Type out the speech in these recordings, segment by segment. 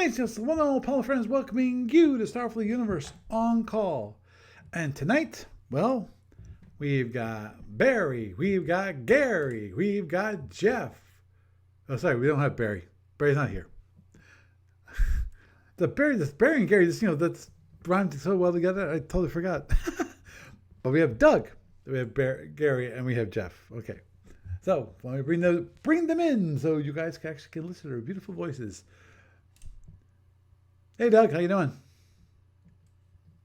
Tonight's just one and all Apollo friends welcoming you to Starfleet Universe on call. And tonight, well, we've got Barry, we've got Gary, we've got Jeff. Oh, sorry, we don't have Barry. Barry's not here. Barry and Gary, that's rhymed so well together, I totally forgot. But we have Doug, we have Gary, and we have Jeff. Okay. So, let me bring them in so you guys can listen to their beautiful voices. Hey, Doug, how you doing?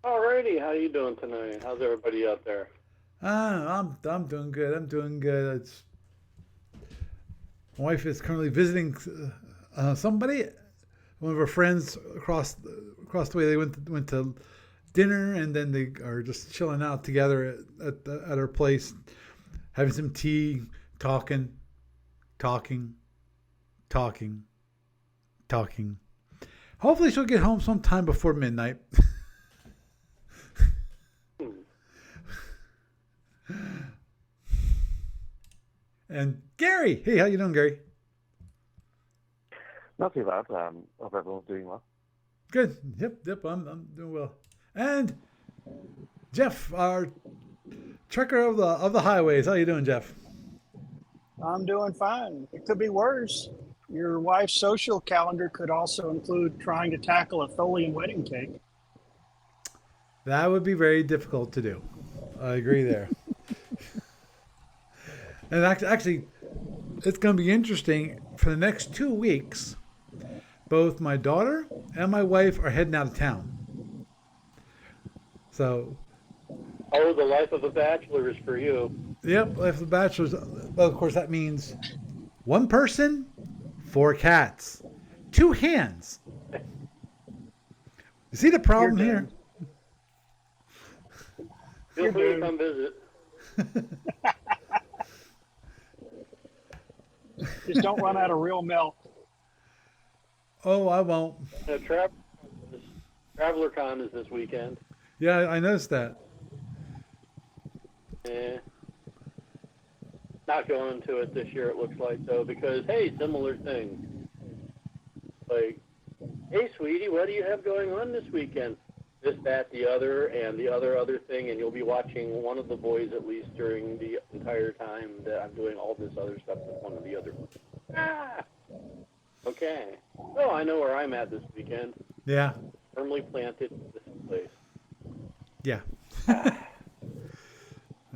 Alrighty, how you doing tonight? How's everybody out there? I'm doing good. I'm doing good. My wife is currently visiting somebody. One of her friends across the way. They went to dinner, and then they are just chilling out together at her place, having some tea, talking. Hopefully she'll get home sometime before midnight. And Gary, hey, how you doing, Gary? Not too bad. Hope everyone's doing well. Good. Yep. I'm doing well. And Jeff, our trekker of the highways. How you doing, Jeff? I'm doing fine. It could be worse. Your wife's social calendar could also include trying to tackle a Tholian wedding cake. That would be very difficult to do. I agree there. And actually, it's going to be interesting. For the next 2 weeks, both my daughter and my wife are heading out of town. So. Oh, the life of a bachelor is for you. Yep, life of a bachelor. Well, of course, that means one person, 4 cats, 2 hands. You see the problem here? Feel free to come visit. Just don't run out of real milk. Oh, I won't. Traveler Con is this weekend. Yeah, I noticed that. Not going to it this year, it looks like, though, because, hey, similar thing. Like, hey, sweetie, what do you have going on this weekend? This, that, the other, and the other thing, and you'll be watching one of the boys at least during the entire time that I'm doing all this other stuff with one of the other. Okay. Well, I know where I'm at this weekend. Yeah. Firmly planted in this place. Yeah.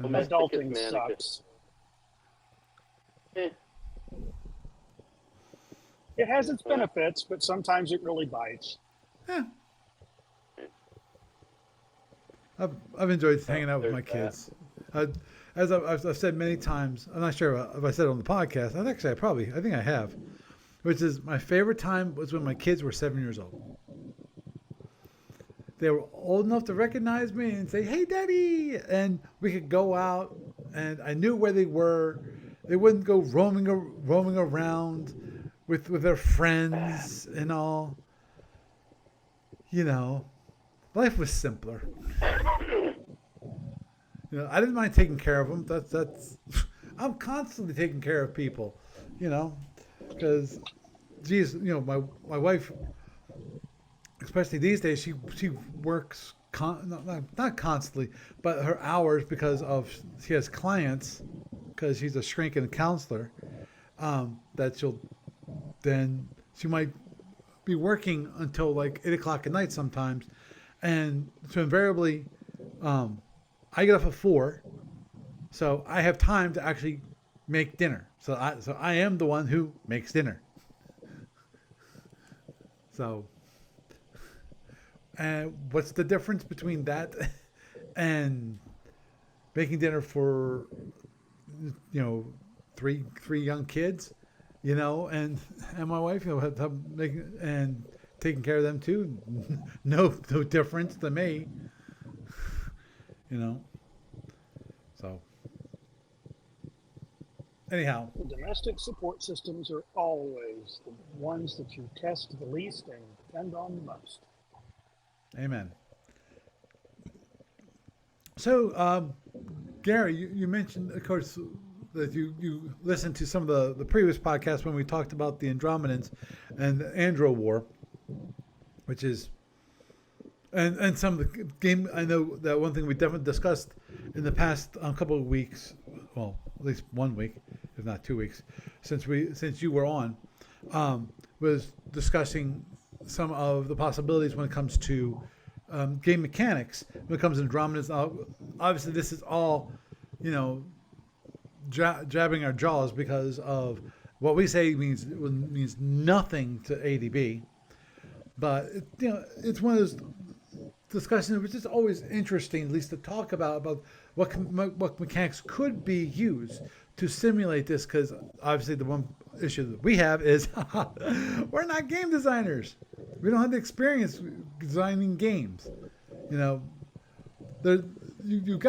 Adulting sucks. Eh. It has its benefits, but sometimes it really bites. Yeah. I've enjoyed hanging out with my kids. As I've said many times, I'm not sure if I said it on the podcast. I think I have. Which is my favorite time was when my kids were 7 years old. They were old enough to recognize me and say, "Hey, Daddy," and we could go out, and I knew where they were. They wouldn't go roaming around with their friends and all. Life was simpler. I didn't mind taking care of them. That's I'm constantly taking care of people, because, geez, my wife, especially these days, she works not constantly, but her hours because she has clients, because she's a shrink and counselor, that she might be working until like 8 o'clock at night sometimes. And so invariably, I get off at 4, so I have time to actually make dinner. So I am the one who makes dinner. So, and what's the difference between that and making dinner for three young kids, and my wife, making and taking care of them too. No difference to me. So anyhow, the domestic support systems are always the ones that you test the least and depend on the most. Amen. So, Gary, you mentioned, of course, that you listened to some of the previous podcasts when we talked about the Andromedans and the Andro War. which is and some of the game. I know that one thing we definitely discussed in the past couple of weeks, well, at least 1 week, if not 2 weeks, since you were on, was discussing some of the possibilities when it comes to game mechanics. When it comes to Andromeda, obviously this is all, you know, jabbing our jaws because of what we say means nothing to ADB. But you know, it's one of those discussions which is always interesting, at least to talk about what mechanics could be used to simulate this. Because obviously the one issue that we have is we're not game designers. We don't have the experience designing games. You know, you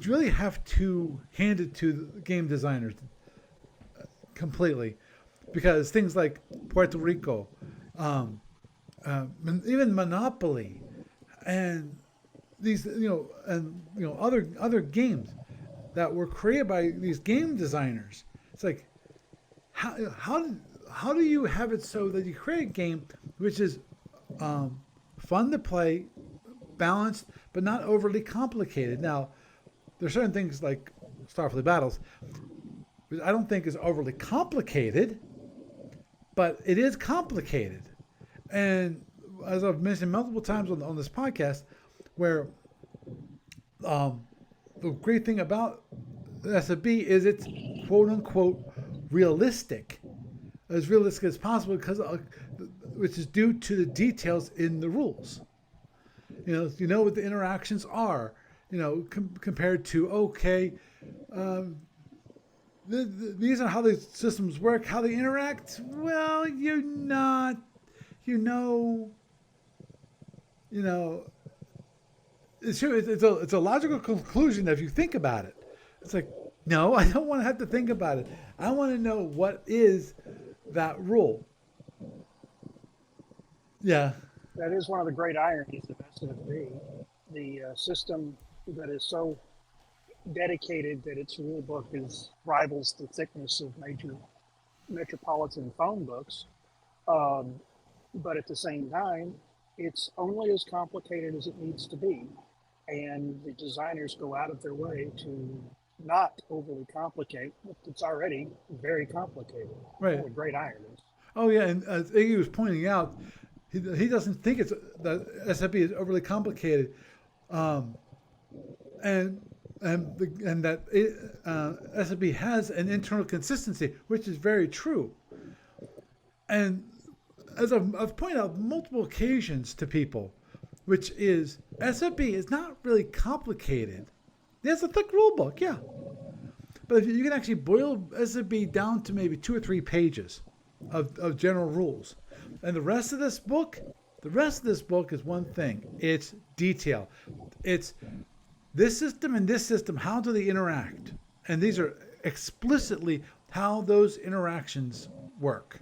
really have to hand it to the game designers completely, because things like Puerto Rico, even Monopoly, and these other games that were created by these game designers. It's like how do you have it so that you create a game which is fun to play, balanced, but not overly complicated? Now, there's certain things like Starfleet Battles, which I don't think is overly complicated, but it is complicated. And as I've mentioned multiple times on this podcast, where the great thing about SFB is it's quote unquote realistic, as realistic as possible, because which is due to the details in the rules. You know what the interactions are. You know, compared to these are how the systems work, how they interact. Well, it's a logical conclusion if you think about it. It's like, no, I don't want to have to think about it. I want to know what is that rule. Yeah. That is one of the great ironies of SFB, the system that is so dedicated that its rule book rivals the thickness of major metropolitan phone books. But at the same time, it's only as complicated as it needs to be. And the designers go out of their way to not overly complicate what's already very complicated. Right. One of the great ironies. Oh, yeah. And as Iggy was pointing out, he doesn't think that SFB is overly complicated. And that SFB has an internal consistency, which is very true. And as I've pointed out multiple occasions to people, which is SFB is not really complicated. There's a thick rule book, yeah. But if you can actually boil SFB down to maybe 2 or 3 pages of general rules. And the rest of this book is one thing. It's detail. It's this system and this system, how do they interact? And these are explicitly how those interactions work.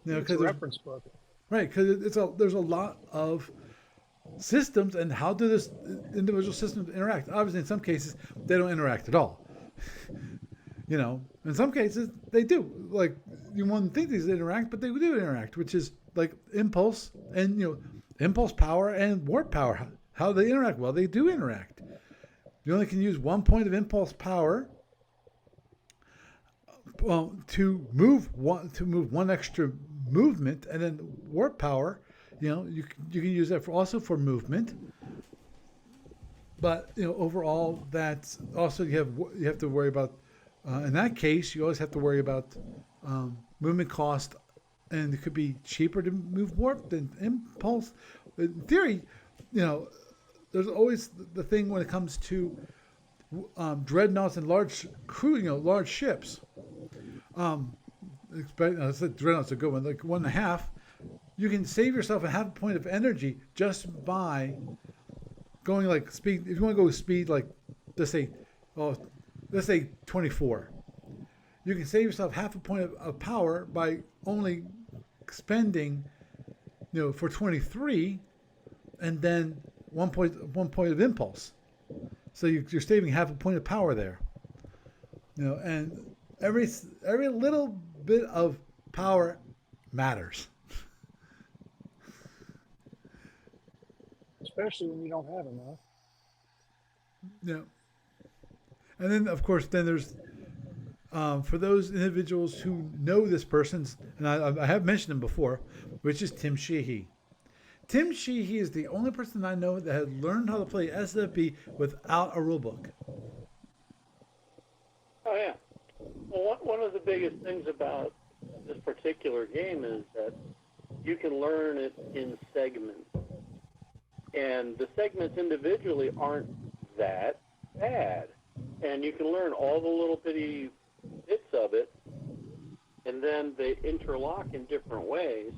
It's a reference book. Right, because there's a lot of systems, and how do this individual systems interact? Obviously, in some cases, they don't interact at all. In some cases, they do. Like, you wouldn't think these interact, but they do interact, which is like impulse and, impulse power and warp power. How do they interact? Well, they do interact. You only can use 1 point of impulse power to move one extra movement, and then warp power. You can use that for movement. But overall, that's also you have to worry about. In that case, you always have to worry about movement cost, and it could be cheaper to move warp than impulse. In theory, there's always the thing when it comes to dreadnoughts and large large ships. Dreadnought's a good one, like 1.5. You can save yourself a half a point of energy just by going like speed. If you want to go speed, like let's say 24, you can save yourself half a point of power by only spending, for 23, and then 1 point of impulse. So you're saving half a point of power there. And every little bit of power matters. especially when you don't have enough. Yeah. And then, of course, then there's for those individuals who know this person's, and I have mentioned him before, which is Tim Sheehy. Tim Sheehy is the only person I know that has learned how to play SFB without a rule book. Oh yeah. Well, one of the biggest things about this particular game is that you can learn it in segments, and the segments individually aren't that bad, and you can learn all the little bitty bits of it, and then they interlock in different ways,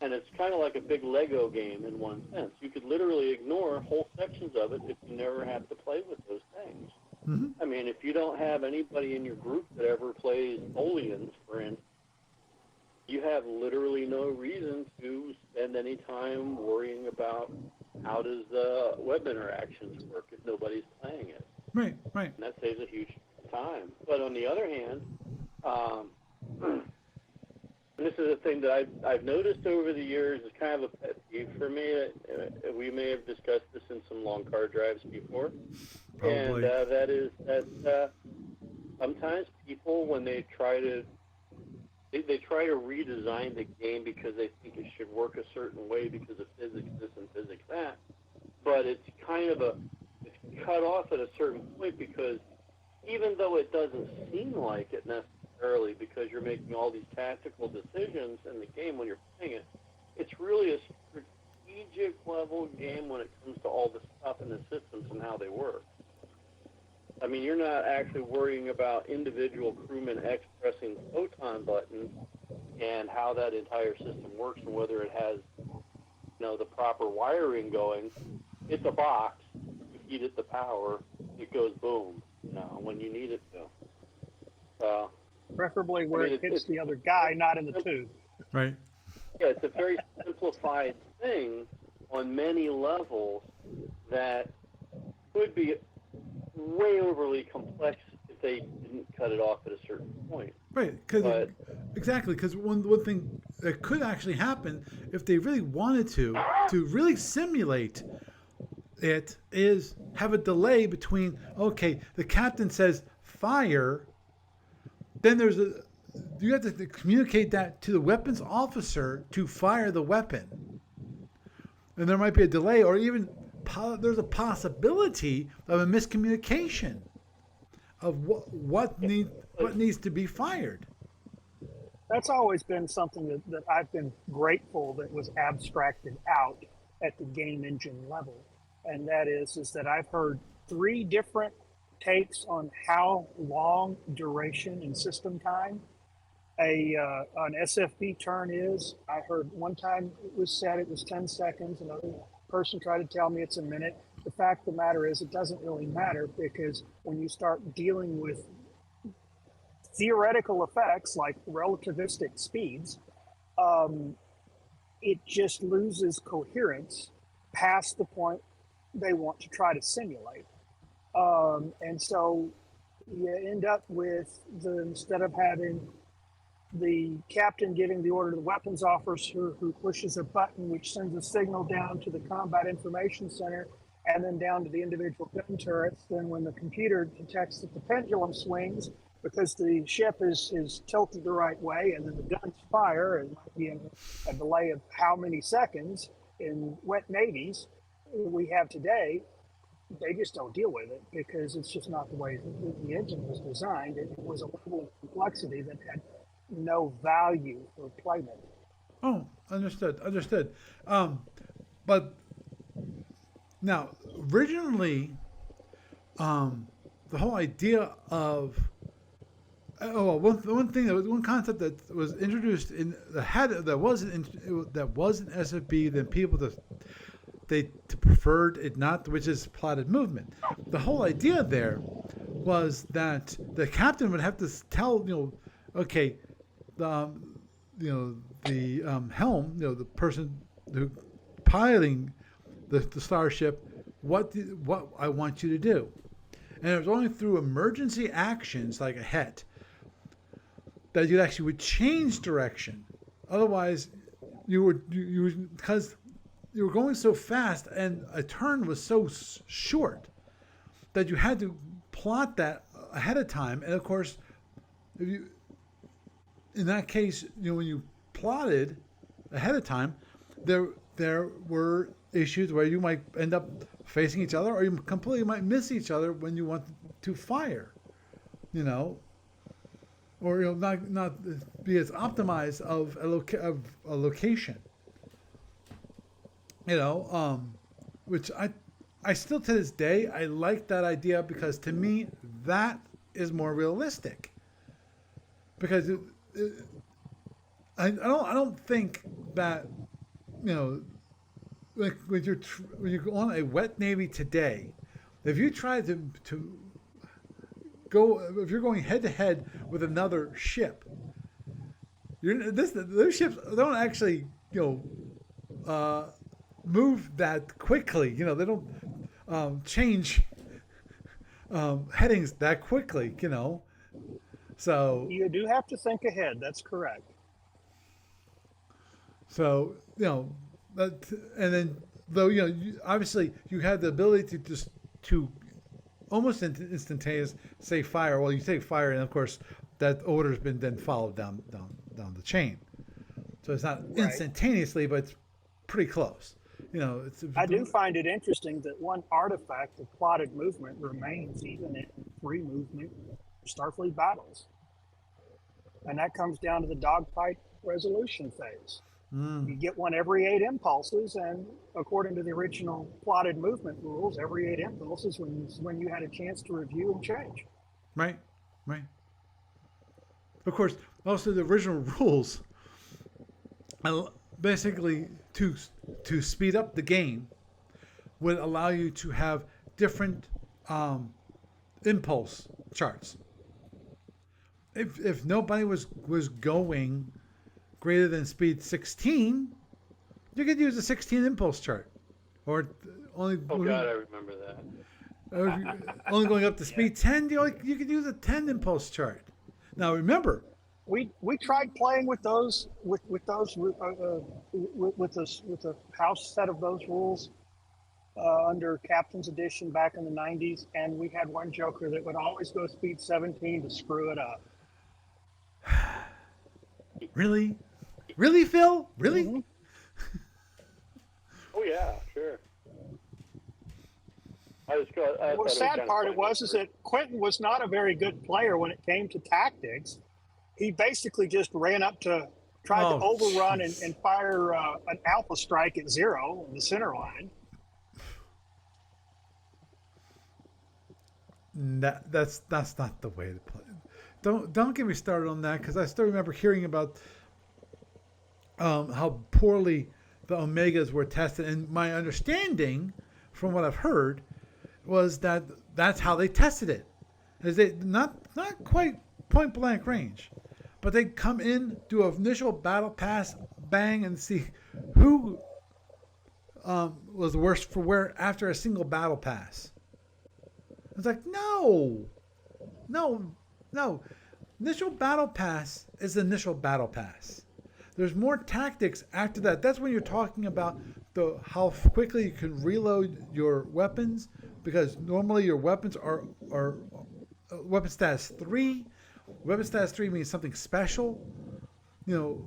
and it's kind of like a big Lego game in one sense. You could literally ignore whole sections of it if you never have to play with those things. Mm-hmm. I mean, if you don't have anybody in your group that ever plays Booleans, for instance, you have literally no reason to spend any time worrying about how does web interactions work if nobody's playing it. Right, right. And that saves a huge time. But on the other hand, and this is a thing that I've noticed over the years is kind of a pet peeve for me. We may have discussed this in some long car drives before. Probably. And that is that sometimes people, when they try to redesign the game because they think it should work a certain way because of physics this and physics that, but it's kind of it's cut off at a certain point because even though it doesn't seem like it necessarily because you're making all these tactical decisions in the game when you're playing it, it's really a strategic level game when it comes to all the stuff in the systems and how they work. I mean, you're not actually worrying about individual crewmen X pressing the photon button and how that entire system works and whether it has, the proper wiring going. It's a box. You feed it the power. It goes boom, when you need it to. Preferably where it hits the other guy, not in the tube. Right. Yeah, it's a very simplified thing on many levels that could be way overly complex if they didn't cut it off at a certain point. Right. Exactly. Because one thing that could actually happen if they really wanted to really simulate it is have a delay between, okay, the captain says fire, then you have to communicate that to the weapons officer to fire the weapon. And there might be a delay or even there's a possibility of a miscommunication of what needs to be fired. That's always been something that I've been grateful that was abstracted out at the game engine level. And that is that I've heard 3 different takes on how long duration and system time an SFB turn is. I heard one time it was said it was 10 seconds. Another person tried to tell me it's a minute. The fact of the matter is it doesn't really matter because when you start dealing with theoretical effects like relativistic speeds, it just loses coherence past the point they want to try to simulate. And so you end up with instead of having the captain giving the order to the weapons officer who pushes a button which sends a signal down to the combat information center and then down to the individual gun turrets, then when the computer detects that the pendulum swings because the ship is tilted the right way and then the guns fire, and might be a delay of how many seconds in wet navies we have today, they just don't deal with it because it's just not the way the engine was designed. It was a level of complexity that had no value for playment. Oh, understood. But now, originally, the whole idea of one concept that was introduced that wasn't SFB, then people they preferred it not, which is plotted movement. The whole idea there was that the captain would have to tell okay, the helm, the person who piloting the starship, what I want you to do, and it was only through emergency actions like a HET that you actually would change direction. Otherwise, you would because you were going so fast, and a turn was so short that you had to plot that ahead of time. And of course, if you, in that case, when you plotted ahead of time, there were issues where you might end up facing each other, or you completely might miss each other when you want to fire. You know, or not be as optimized of a location. Which I still to this day I like that idea, because to me that is more realistic. Because I don't think that like when you're on a wet navy today, if you try to go, if you're going head to head with another ship, those ships don't actually move that quickly. They don't change headings that quickly. So You do have to think ahead. That's correct. so that, and then though obviously you have the ability to just to almost instantaneous say fire. Well, you say fire, and of course that order's been then followed down the chain. So it's not Right. instantaneously, but it's pretty close. I do find it interesting that one artifact of plotted movement remains even in free movement Starfleet battles. And that comes down to the dogfight resolution phase. You get one every 8 impulses, and according to the original plotted movement rules, every 8 impulses when you had a chance to review and change. Right, right. Of course, also the original rules, basically to speed up the game, would allow you to have different impulse charts. If nobody was going greater than speed 16, you could use a 16 impulse chart, or only. Oh God, I remember that. Only going up to speed 10, you could use a 10 impulse chart. Now remember, We tried playing with those with a house set of those rules under Captain's Edition back in the 90s, and we had one joker that would always go speed 17 to screw it up. really, Phil, really. Mhm. Oh yeah, sure. Well, the sad part is that Quentin was not a very good player when it came to tactics. He basically just ran up to try to overrun and fire an alpha strike at 0 in the center line. That's not the way to play. Don't get me started on that, because I still remember hearing about how poorly the Omegas were tested, and my understanding, from what I've heard, was that that's how they tested it. Is they not quite point blank range, but they come in, do an initial battle pass, bang, and see who was the worst for wear after a single battle pass. It's like, no. Initial battle pass is the initial battle pass. There's more tactics after that. That's when you're talking about how quickly you can reload your weapons, because normally your weapons are weapon status 3. Weapon status 3 means something special. Your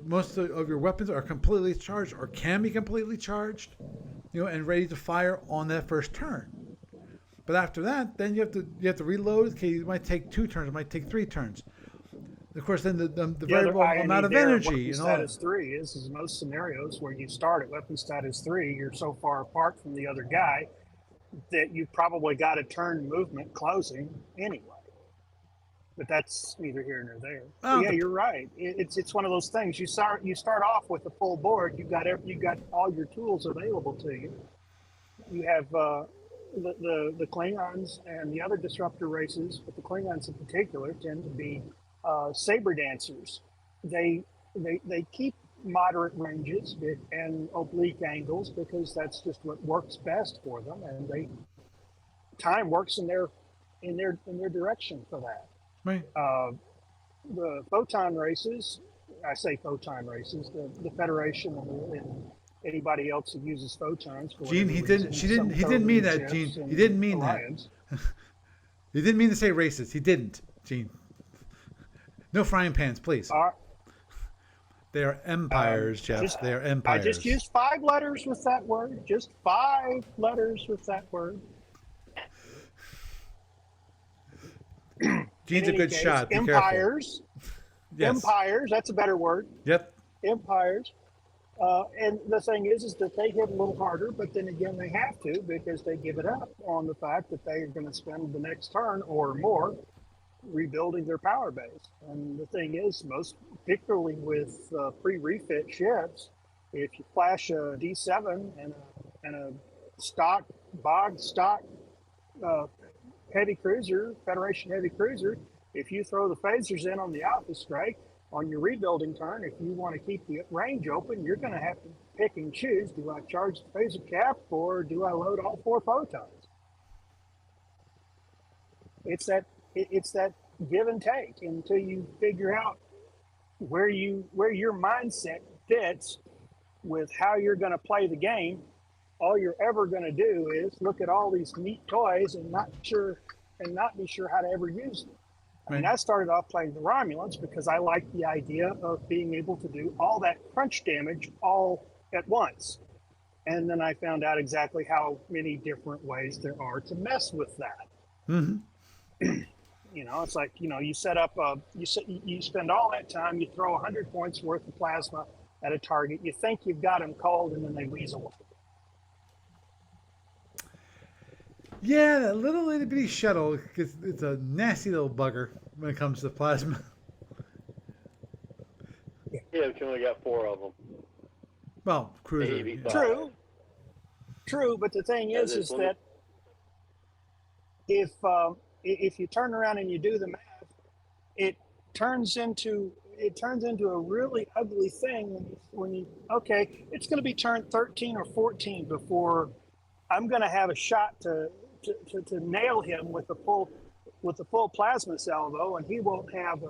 most of your weapons are completely charged, or can be completely charged, and ready to fire on that first turn. But after that, then you have to reload. Okay, it might take 2 turns, it might take 3 turns. Of course, then the variable amount of energy and all. Weapon status 3 is most scenarios where you start at weapon status 3, you're so far apart from the other guy that you've probably got a turn movement closing anyway. But that's neither here nor there. Yeah, you're right. It's one of those things. You start off with a full board. You've got all your tools available to you. You have the Klingons and the other disruptor races, but the Klingons in particular tend to be saber dancers. They keep moderate ranges and oblique angles because that's just what works best for them, and time works in their direction for that. Right. The photon races, I say photon races, the Federation and anybody else who uses photons for Gene, whatever he reason, didn't. She some didn't. He didn't mean code that, Gene. ships He and didn't mean that. Orions. He didn't mean to say racist. He didn't, Gene. No frying pans, please. Are, They are empires, Jeff. just, They are I empires. just used 5 letters with that word. Just 5 letters with that word. Gene's a good shot. Be careful. Empires. Yes. Empires. That's a better word. Yep. Empires. And the thing is that they hit a little harder, but then again, they have to because they give it up on the fact that they are going to spend the next turn or more rebuilding their power base. And the thing is, most particularly with pre-refit ships, if you flash a D7 and a stock heavy cruiser, Federation heavy cruiser, if you throw the phasers in on the alpha strike on your rebuilding turn, if you want to keep the range open, you're going to have to pick and choose. Do I charge the phaser cap or do I load all 4 photons? It's that give and take until you figure out where your mindset fits with how you're going to play the game. All you're ever going to do is look at all these neat toys and not be sure how to ever use them. I mean, I started off playing the Romulans because I liked the idea of being able to do all that crunch damage all at once. And then I found out exactly how many different ways there are to mess with that. Mm-hmm. You know, it's like, you set up, you spend all that time, you throw 100 points worth of plasma at a target, you think you've got them cold, and then they weasel. Yeah, that little itty bitty shuttle, it's a nasty little bugger when it comes to plasma. Yeah, but you only got 4 of them. Well, cruiser. Maybe Yeah. 5. True, but the thing is that if you turn around and you do the math, it turns into a really ugly thing when you okay, it's going to be turn 13 or 14 before I'm going to have a shot to nail him with the full plasma salvo, and he won't have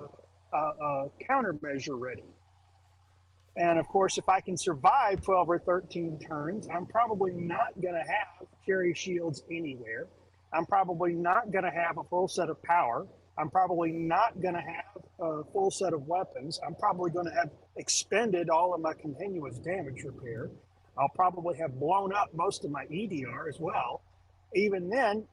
a countermeasure ready. And of course, if I can survive 12 or 13 turns, I'm probably not going to have carry shields anywhere. I'm probably not going to have a full set of power. I'm probably not going to have a full set of weapons. I'm probably going to have expended all of my continuous damage repair. I'll probably have blown up most of my EDR as well. Even then,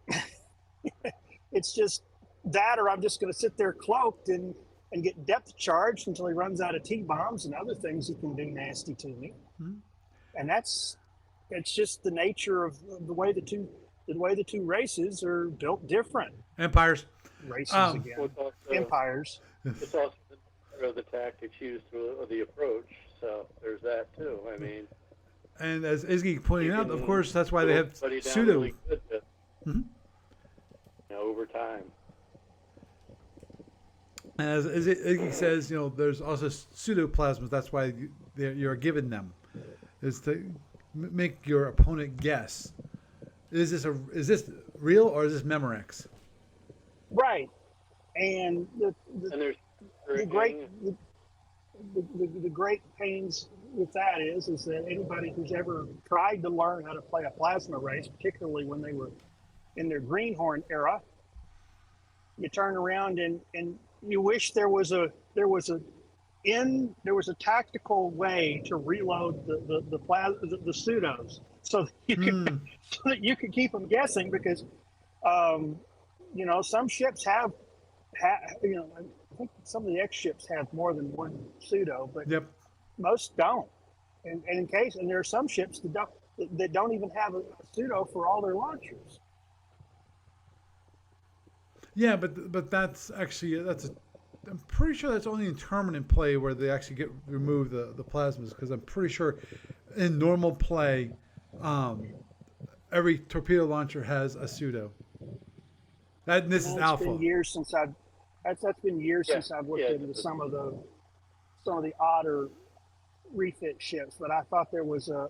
it's just that, or I'm just going to sit there cloaked and get depth charged until he runs out of T-bombs and other things he can do nasty to me. Mm-hmm. And it's just the nature of the way the two races are built different. Empires. Races again. Also, Empires. It's also part of the tactics used through the approach. So there's that too. I mean. And as Izzy pointed out, of course, that's why they have pseudo. Really good to, over time. And as Iggy says, there's also pseudoplasmas. That's why you're given them, is to make your opponent guess. Is this real or is this Memorex? Right, and the great pains with that is that anybody who's ever tried to learn how to play a plasma race, particularly when they were in their greenhorn era, you turn around and you wish there was a tactical way to reload the pseudos so that you could keep them guessing, because some ships have I think some of the X ships have more than one pseudo, but most don't. And there are some ships that don't even have a pseudo for all their launchers. Yeah, but that's actually I'm pretty sure that's only in tournament play where they actually remove the plasmas, because I'm pretty sure in normal play, every torpedo launcher has a pseudo. This is alpha. It's been years since that's been years since I've looked into some of the odder refit ships, but I thought there was a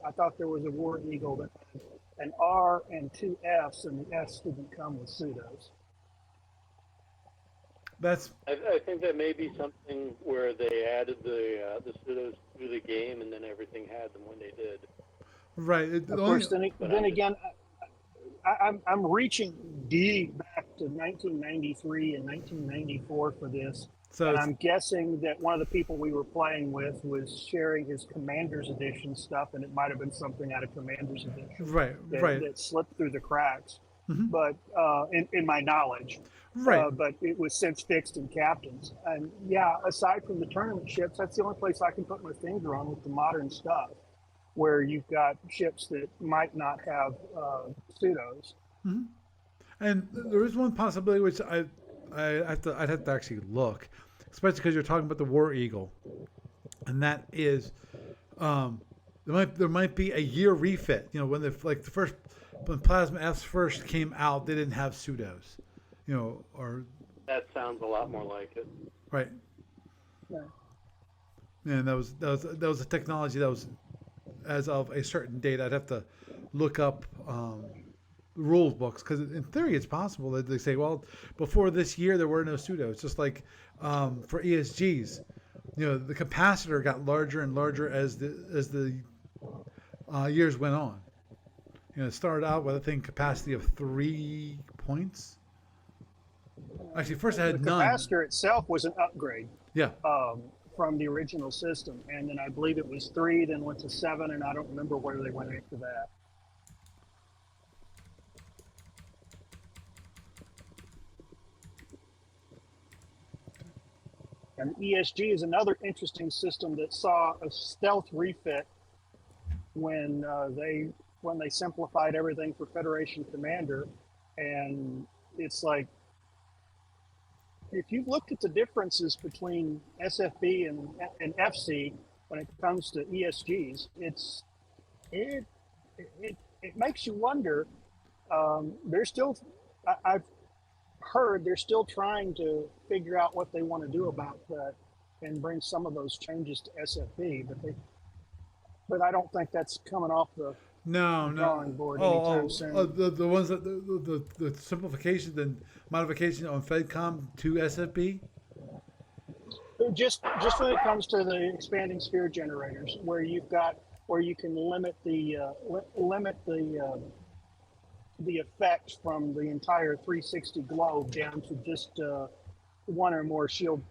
War Eagle that had an R and 2 Fs, and the Fs didn't come with pseudos. That's I think that may be something where they added the pseudos to the game, and then everything had them when they did. right. Of course, But then I'm just again, I'm reaching deep back to 1993 and 1994 for this, so and it's I'm guessing that one of the people we were playing with was sharing his Commander's Edition stuff, and it might have been something out of Commander's Edition right, right, that slipped through the cracks. hmm But in my knowledge, right. but it was since fixed in Captains. And yeah, aside from the tournament ships, that's the only place I can put my finger on with the modern stuff, where you've got ships that might not have pseudos. And there is one possibility which I'd have to actually look, especially because you're talking about the War Eagle, and that is there might be a year refit. You know, when the first when Plasma F's first came out, they didn't have pseudos. You know, or that sounds a lot more like it. right, Yeah. and that was a technology that was as of a certain date. I'd have to look up rules books because in theory it's possible that they say, well, before this year there were no pseudos. Just like for ESGs, you know, the capacitor got larger and larger as the years went on. You know, it started out with I think capacity of 3 points. Actually, first I The had none. capacitor itself was an upgrade Yeah, from the original system, and then I believe it was 3, then went to 7, and I don't remember where they went after that. And ESG is another interesting system that saw a stealth refit when they simplified everything for Federation Commander, and it's like if you've looked at the differences between SFB and FC when it comes to ESGs, it it makes you wonder. They're still, I've heard they're still trying to figure out what they want to do about that and bring some of those changes to SFB, but I don't think that's coming off the no, drawing no. board Oh, anytime soon. the ones that the simplification and modification on FedCom to SFB. Just when it comes to the expanding sphere generators, where you can limit the effect from the entire 360 globe down to just one or more shield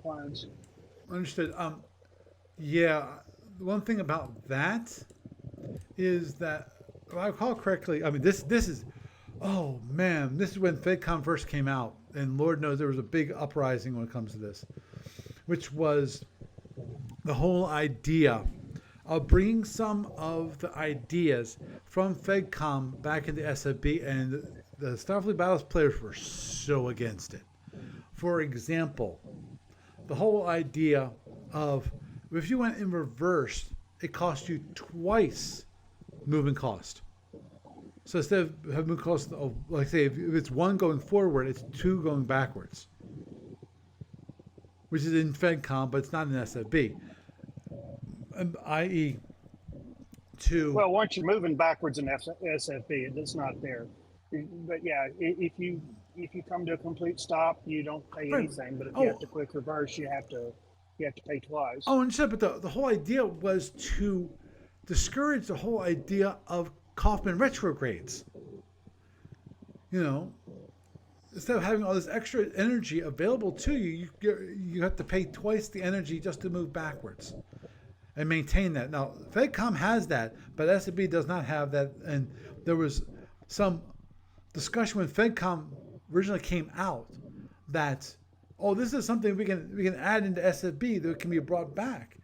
plans. Understood. Yeah, the one thing about that is that if I recall correctly, I mean this is, oh man, this is when FedCom first came out, and Lord knows there was a big uprising when it comes to this, which was the whole idea of bringing some of the ideas from FedCom back into SFB, and the Starfleet Battles players were so against it. For example, the whole idea of if you went in reverse, it cost you twice movement cost. So instead of having movement cost of, like say, if it's 1 going forward, it's 2 going backwards, which is in FedCom, but it's not in SFB. I.e., to Well, once you're moving backwards in SFB, it's not there. But yeah, if you come to a complete stop, you don't pay right. anything. But if you Oh, have to quick reverse, you have to pay twice. oh, and shit, but the whole idea was to discourage the whole idea of Kaufman retrogrades. You know, instead of having all this extra energy available to you, you have to pay twice the energy just to move backwards and maintain that. Now, FedCom has that, but SFB does not have that. And there was some discussion when FedCom originally came out that, oh, this is something we can add into SFB that can be brought back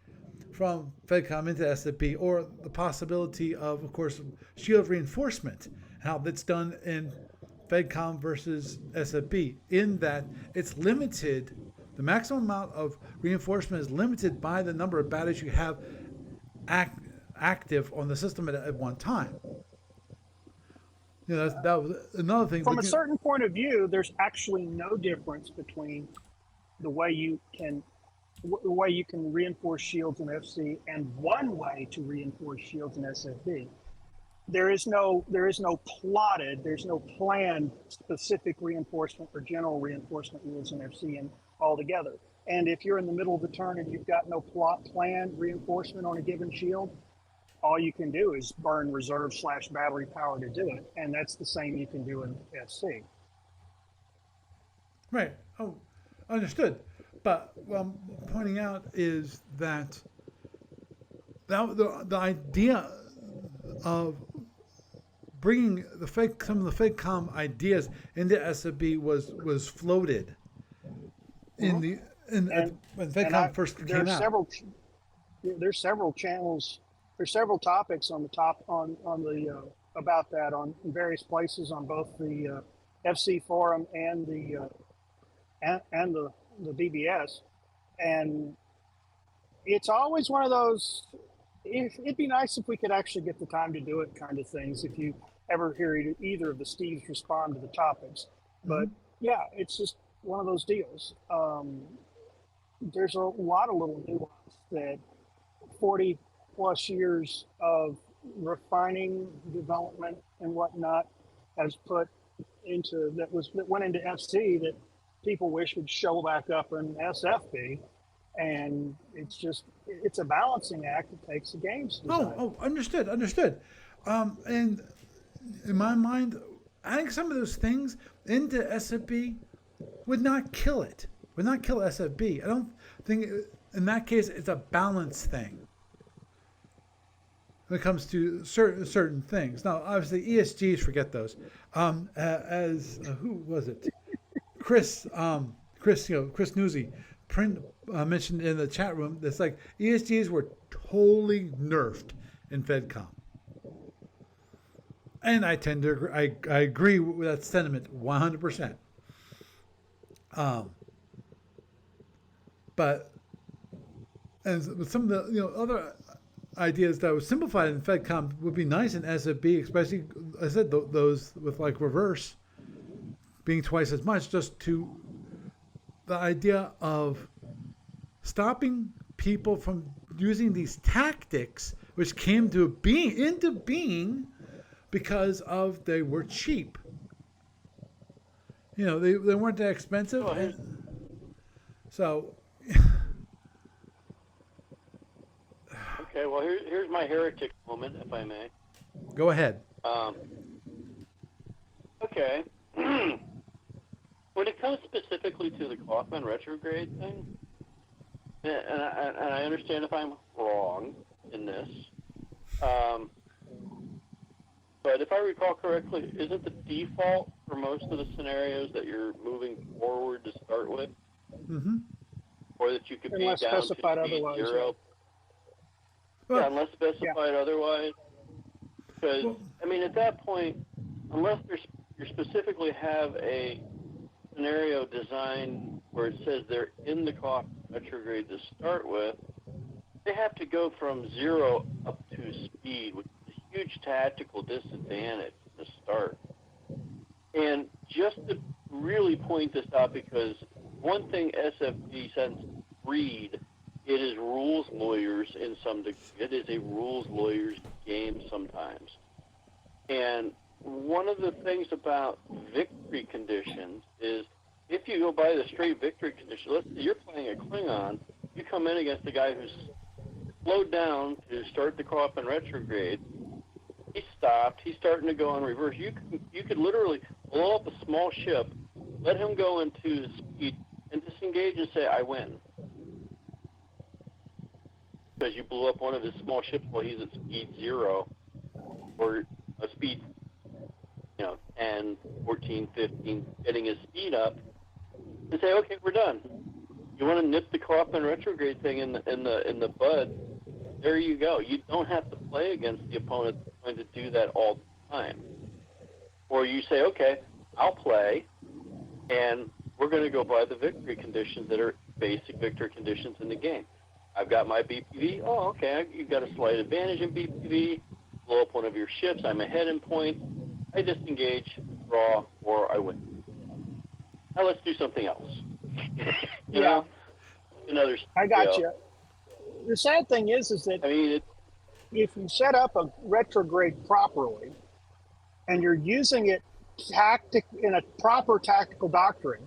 from FedCom into SFB, or the possibility of course, shield reinforcement, and how that's done in FedCom versus SFB, in that it's limited. The maximum amount of reinforcement is limited by the number of batteries you have active on the system at one time. You know, that was another thing. From a certain point of view, there's actually no difference between the way you can reinforce shields in FC and one way to reinforce shields in SFB. There's no plotted, there's no planned specific reinforcement or general reinforcement rules in FC and altogether. And if you're in the middle of the turn and you've got no planned reinforcement on a given shield, all you can do is burn reserve / battery power to do it, and that's the same you can do in FC. Right. Oh, understood. But what I'm pointing out is that the idea of bringing some of the FedCom ideas into SFB was floated in the when FedCom first came out. There's several channels. There's several topics on the about that on various places on both the FC forum and the BBS, and it's always one of those. It'd be nice if we could actually get the time to do it, kind of things. If you ever hear either of the Steves respond to the topics, but yeah, it's just one of those deals. There's a lot of little nuance that 40 plus years of refining, development, and whatnot has put into that went into FC that people wish would show back up in SFB, and it's a balancing act. It takes a games design. Understood. And in my mind, adding some of those things into SFB would not kill it. Would not kill SFB. I don't think in that case it's a balance thing when it comes to certain things. Now, obviously, ESGs, forget those. As who was it? Chris Newsy mentioned in the chat room. That's like ESGs were totally nerfed in FedCom, and I tend to I agree with that sentiment 100%. But with some of the other ideas that was simplified in FedCom would be nice in SFB, especially I said those with like reverse being twice as much, just to the idea of stopping people from using these tactics, which came into being because of they were cheap. They weren't that expensive, so. Okay, well, here's my heretic moment, if I may. Go ahead. Okay. When it comes specifically to the Kaufman retrograde thing, and I understand if I'm wrong in this, but if I recall correctly, isn't the default for most of the scenarios that you're moving forward to start with, or that you could be down to speed otherwise, 0? Yeah, unless specified otherwise. Because, at that point, unless you specifically have a scenario designed where it says they're in the Kaufman retrograde to start with, they have to go from 0 up to speed, which is a huge tactical disadvantage to start. And just to really point this out, because one thing SFD sends read, it is rules lawyers in some degree. It is a rules lawyers game sometimes. And one of the things about victory conditions is if you go by the straight victory condition, let's say you're playing a Klingon, you come in against a guy who's slowed down to start the Kaufman retrograde. He stopped. He's starting to go on reverse. You could literally blow up a small ship, let him go into speed, and disengage and say, I win. Because you blew up one of his small ships while he's at speed 0, or a speed 10, 14, 15, getting his speed up, and say, okay, we're done. You want to nip the Kaufman retrograde thing in the bud? There you go. You don't have to play against the opponent that's going to do that all the time. Or you say, okay, I'll play, and we're going to go by the victory conditions that are basic victory conditions in the game. I've got my BPV. Oh, okay, you've got a slight advantage in BPV. Blow up one of your ships. I'm ahead in points. I disengage, draw, or I win. Now let's do something else. you know? Another. I got you. The sad thing is that if you set up a retrograde properly and you're using it in a proper tactical doctrine,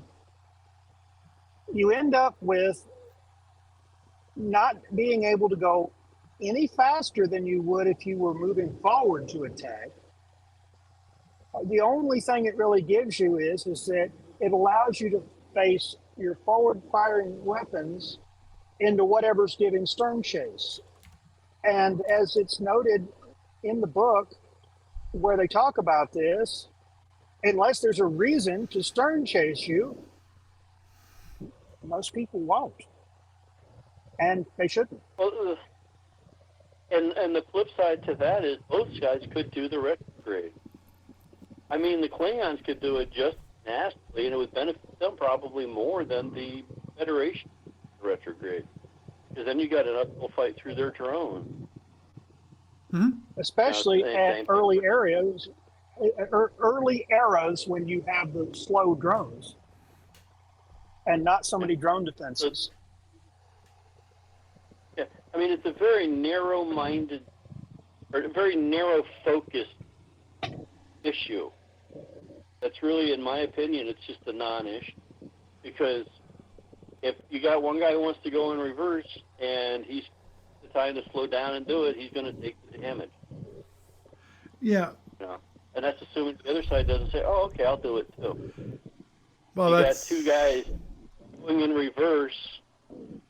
you end up with not being able to go any faster than you would if you were moving forward to attack. The only thing it really gives you is that it allows you to face your forward firing weapons into whatever's giving stern chase. And as it's noted in the book where they talk about this, unless there's a reason to stern chase you, most people won't. And they shouldn't. Well, and the flip side to that is both sides could do the retrograde. I mean, the Klingons could do it just nastily, and it would benefit them probably more than the Federation retrograde. Because then you got an uphill fight through their drone. Mm-hmm. Especially at early eras when you have the slow drones and not so many drone defenses. Yeah, I mean, it's a very narrow-minded, or a very narrow-focused issue. That's really, in my opinion, it's just a non-issue. Because if you got one guy who wants to go in reverse and he's the time to slow down and do it, he's going to take the damage. Yeah. You know? And that's assuming the other side doesn't say, "Oh, okay, I'll do it too." Well, you that's got two guys going in reverse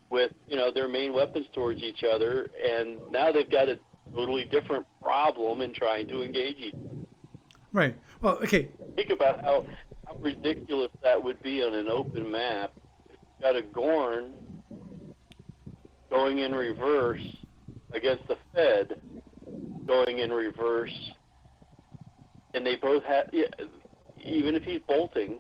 with, their main weapons towards each other, and now they've got a totally different problem in trying to engage each other. right. Well, okay. Think about how ridiculous that would be on an open map. You've got a Gorn going in reverse against the Fed going in reverse, and they both have, even if he's bolting,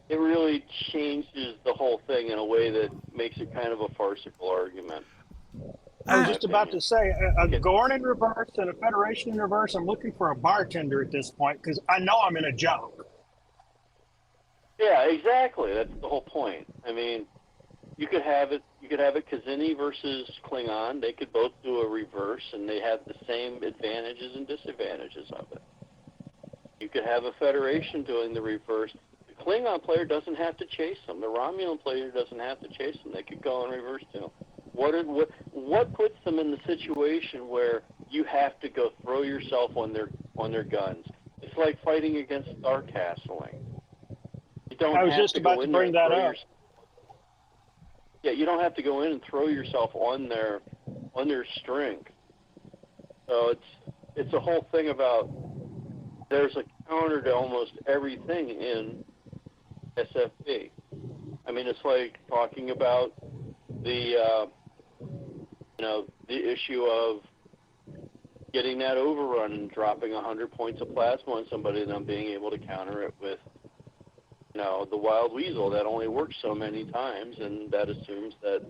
it really changes the whole thing in a way that makes it kind of a farcical argument. I was just about to say, a Gorn in reverse and a Federation in reverse. I'm looking for a bartender at this point because I know I'm in a joke. Yeah, exactly. That's the whole point. I mean, you could have it Kazini versus Klingon. They could both do a reverse, and they have the same advantages and disadvantages of it. You could have a Federation doing the reverse. The Klingon player doesn't have to chase them. The Romulan player doesn't have to chase them. They could go in reverse too. What puts them in the situation where you have to go throw yourself on their guns? It's like fighting against star castling. You don't I was have just to about go to in bring there that and up. Yeah, you don't have to go in and throw yourself on their strength. So it's a whole thing about there's a counter to almost everything in SFB. I mean, it's like talking about the issue of getting that overrun and dropping 100 points of plasma on somebody and then being able to counter it with the wild weasel. That only works so many times, and that assumes that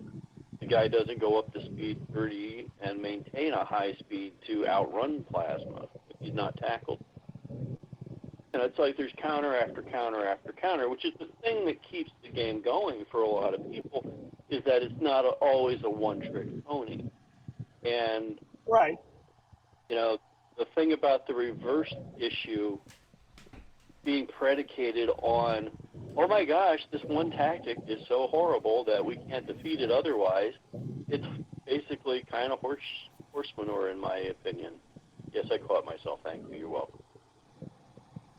the guy doesn't go up to speed 30 and maintain a high speed to outrun plasma if he's not tackled. And it's like there's counter after counter after counter, which is the thing that keeps the game going for a lot of people, is that it's not always a one-trick pony. And, Right. the thing about the reverse issue being predicated on, oh my gosh, this one tactic is so horrible that we can't defeat it otherwise, it's basically kind of horse manure in my opinion. Yes, I caught myself. Thank you. You're welcome.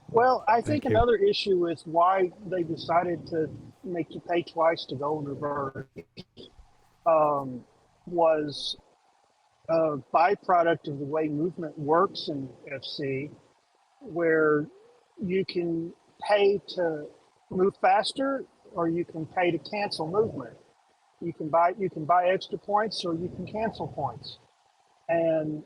Well, I think Thank you. another issue is why they decided to make you pay twice to go in reverse was a byproduct of the way movement works in FC, where you can pay to move faster or you can pay to cancel movement. You can buy extra points or you can cancel points. And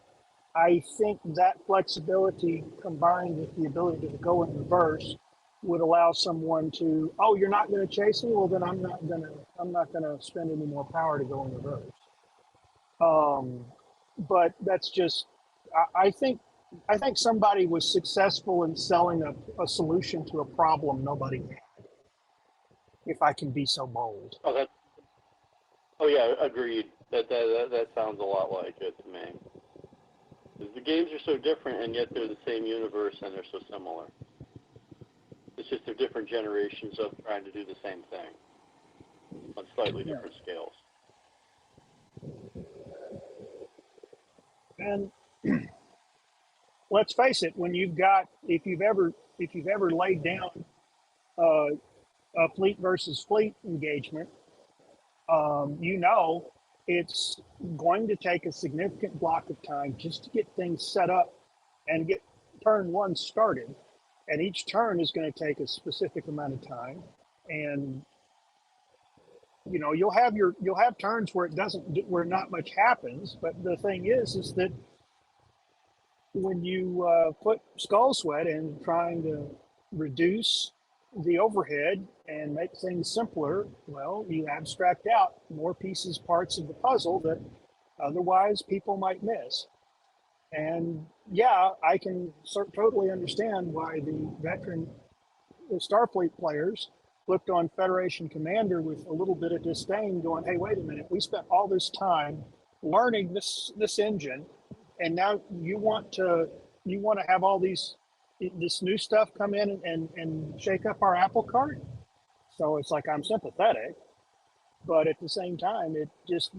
I think that flexibility combined with the ability to go in reverse would allow someone to, oh, you're not going to chase me? Well, then I'm not going to spend any more power to go in reverse. But that's just, I think somebody was successful in selling a solution to a problem nobody had, if I can be so bold. Oh, Oh yeah, agreed. That sounds a lot like it to me. 'Cause the games are so different, and yet they're the same universe, and they're so similar. It's just they're different generations of trying to do the same thing on slightly Yeah. different scales. And let's face it, when you've got, if you've ever laid down uh, a fleet versus fleet engagement, you know it's going to take a significant block of time just to get things set up and get turn one started. And each turn is going to take a specific amount of time. And you know, you'll have turns where it doesn't, where not much happens. But the thing is that when you put skull sweat in trying to reduce the overhead and make things simpler, well, you abstract out more pieces, parts of the puzzle that otherwise people might miss. And yeah, I can totally understand why the veteran Starfleet players looked on Federation Commander with a little bit of disdain, going, "Hey, wait a minute! We spent all this time learning this engine, and now you want to have all this new stuff come in and shake up our apple cart." So it's like, I'm sympathetic, but at the same time, it just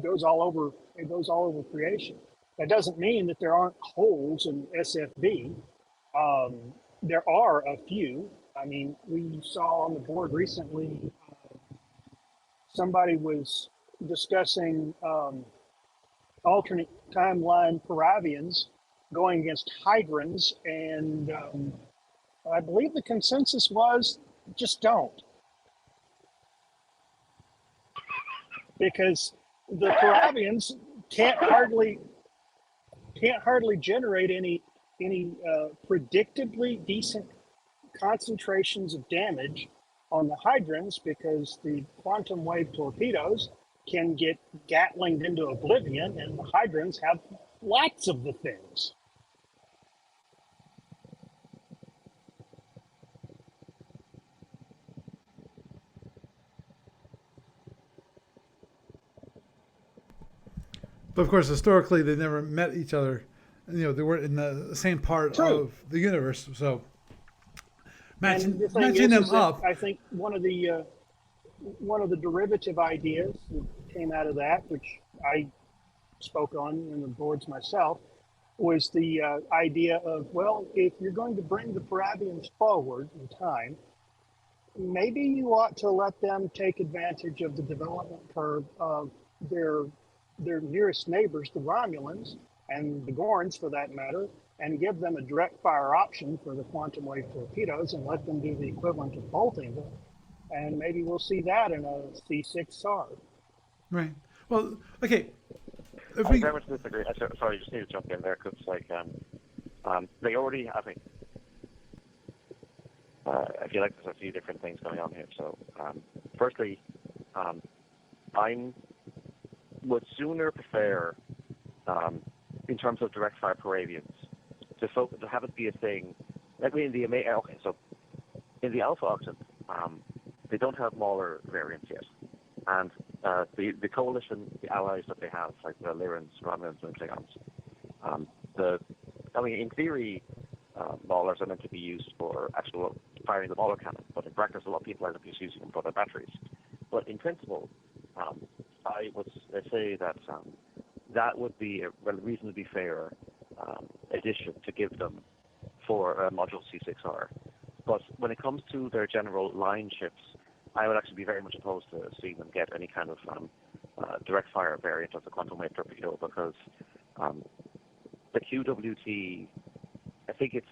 goes all over. It goes all over creation. That doesn't mean that there aren't holes in SFB. There are a few. I mean, we saw on the board recently, somebody was discussing alternate timeline Paravians going against Hydrons, and I believe the consensus was just don't, because the Paravians can't hardly generate any predictably decent concentrations of damage on the Hydrons, because the quantum wave torpedoes can get gatlinged into oblivion, and the Hydrons have lots of the things. But of course, historically, they never met each other. You know, they weren't in the same part True. of the universe. So And the thing matching them is that up. I think one of the derivative ideas that came out of that, which I spoke on in the boards myself, was the idea of, well, if you're going to bring the Parabians forward in time, maybe you ought to let them take advantage of the development curve of their nearest neighbors, the Romulans, and the Gorns for that matter, and give them a direct fire option for the quantum wave torpedoes and let them do the equivalent of bolting them. And maybe we'll see that in a C6 SAR. Right. Well, okay. If I we, very much disagree. Sorry, I just need to jump in there because, like, they already have a. I feel like there's a few different things going on here. So, firstly, I would sooner prefer, in terms of direct fire Paravians, to have it be a thing. Like in the okay, so in the Alpha Octant, they don't have Mauler variants yet, and the coalition, the allies that they have, like the Lyrans, Romulans, and Klingons, in theory, Maulers are meant to be used for actual firing the Mauler cannon, but in practice, a lot of people end up just using them for their batteries. But in principle, I would say that that would be a reasonably fair addition to give them for Module C6R. But when it comes to their general line ships, I would actually be very much opposed to seeing them get any kind of direct fire variant of the quantum wave torpedo, because the QWT, I think it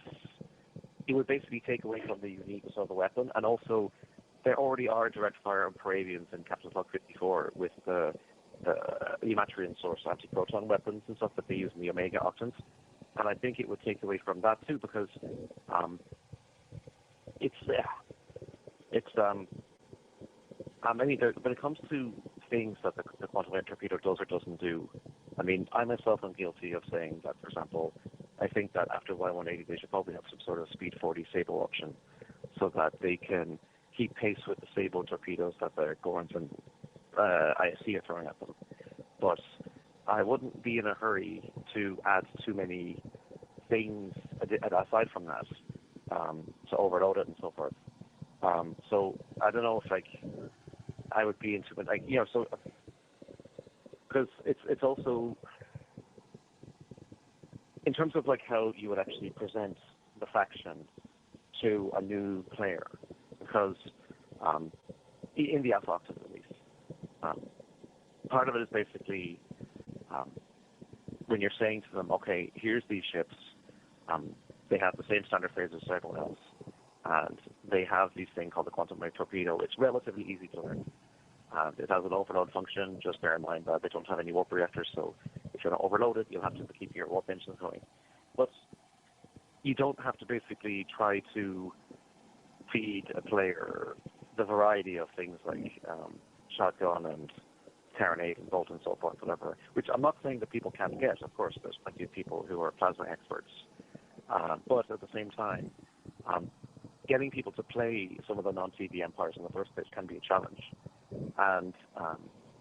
would basically take away from the uniqueness of the weapon, and also there already are direct fire Paravians in Captain's Log 54 with the Ematrian source anti-proton weapons and stuff that they use in the Omega Octants, and I think it would take away from that too, because when it comes to things that the quantum wave torpedo does or doesn't do, I mean, I myself am guilty of saying that, for example, I think that after Y180 they should probably have some sort of Speed 40 Sable option so that they can keep pace with the Sable torpedoes that the Gorns and ISC are throwing at them. But I wouldn't be in a hurry to add too many things aside from that to overload it and so forth. So I don't know if like I would be into it, like so because it's also in terms of like how you would actually present the faction to a new player, because in the Alpha Octans at least, part of it is basically when you're saying to them, okay, here's these ships, they have the same standard phasers as everyone else, and they have these thing called the quantum wave torpedo. It's relatively easy to learn. It has an overload function. Just bear in mind that they don't have any warp reactors, so if you're not overloaded, you'll have to keep your warp engines going. But you don't have to basically try to feed a player the variety of things like shotgun and Terranate and bolt and so forth, whatever. Which I'm not saying that people can't get. Of course, there's plenty of people who are plasma experts. But at the same time, getting people to play some of the non-TV empires in the first place can be a challenge. And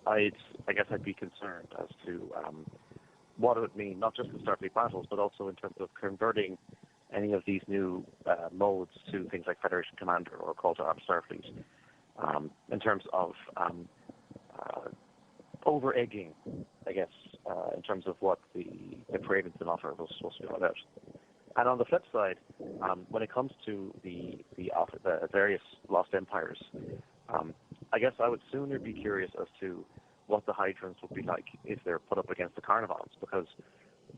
I guess I'd be concerned as to what it would mean, not just in Starfleet battles, but also in terms of converting any of these new modes to things like Federation Commander or Call to Arms Starfleet, in terms of over-egging, I guess, in terms of what the Praevians and offer was supposed to be all about. And on the flip side, when it comes to the various Lost Empires, I guess I would sooner be curious as to what the Hydrants would be like if they're put up against the Carnivals, because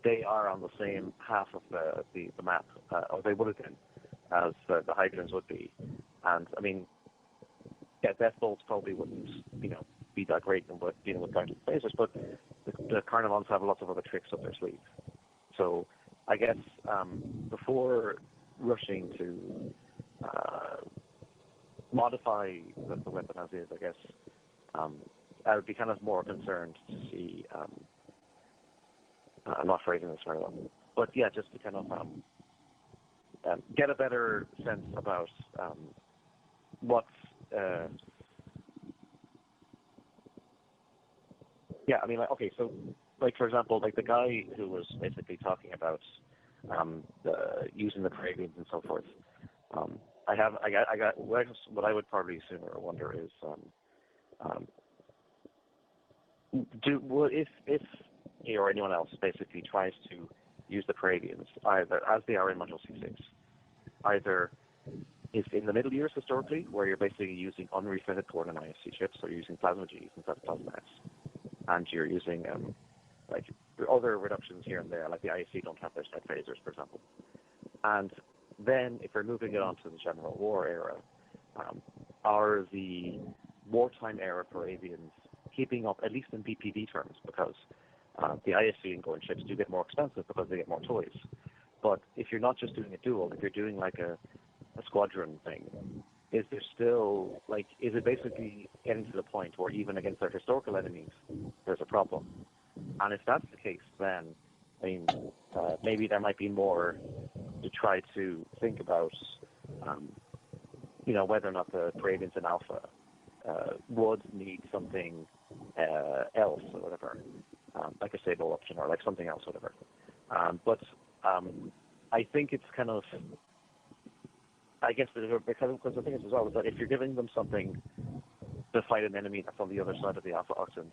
they are on the same half of the map, or they would have been, as the Hydrants would be. And I mean, yeah, Death Bolts probably wouldn't, be that great in dealing with guided phasers, but the Carnivals have lots of other tricks up their sleeve. So I guess before rushing to modify the weapon as is, I guess I would be kind of more concerned to see. I'm not phrasing this very well, but yeah, just to kind of get a better sense about what's. Yeah, I mean, okay, so like for example, like the guy who was basically talking about using the Praevians and so forth. I got what I would probably sooner wonder is if he or anyone else basically tries to use the Praevians either as they are in Module C6, either is in the middle years historically, where you're basically using unrefitted core and ISC chips, or you're using plasma Gs instead of plasma S, and you're using like other reductions here and there, like the ISC don't have their set phasers, for example. And then if we're moving it on to the General War era, are the wartime era Praevians keeping up, at least in BPD terms, because the ISC and going ships do get more expensive because they get more toys. But if you're not just doing a duel, if you're doing like a squadron thing, is there still, like, is it basically getting to the point where even against their historical enemies, there's a problem? And if that's the case, then, I mean, maybe there might be more to try to think about, whether or not the Praevians in Alpha would need something else or whatever, like a Sable option or like something else, whatever. But I think it's kind of, I guess, because the thing is as well is that if you're giving them something to fight an enemy that's on the other side of the Alpha Octant,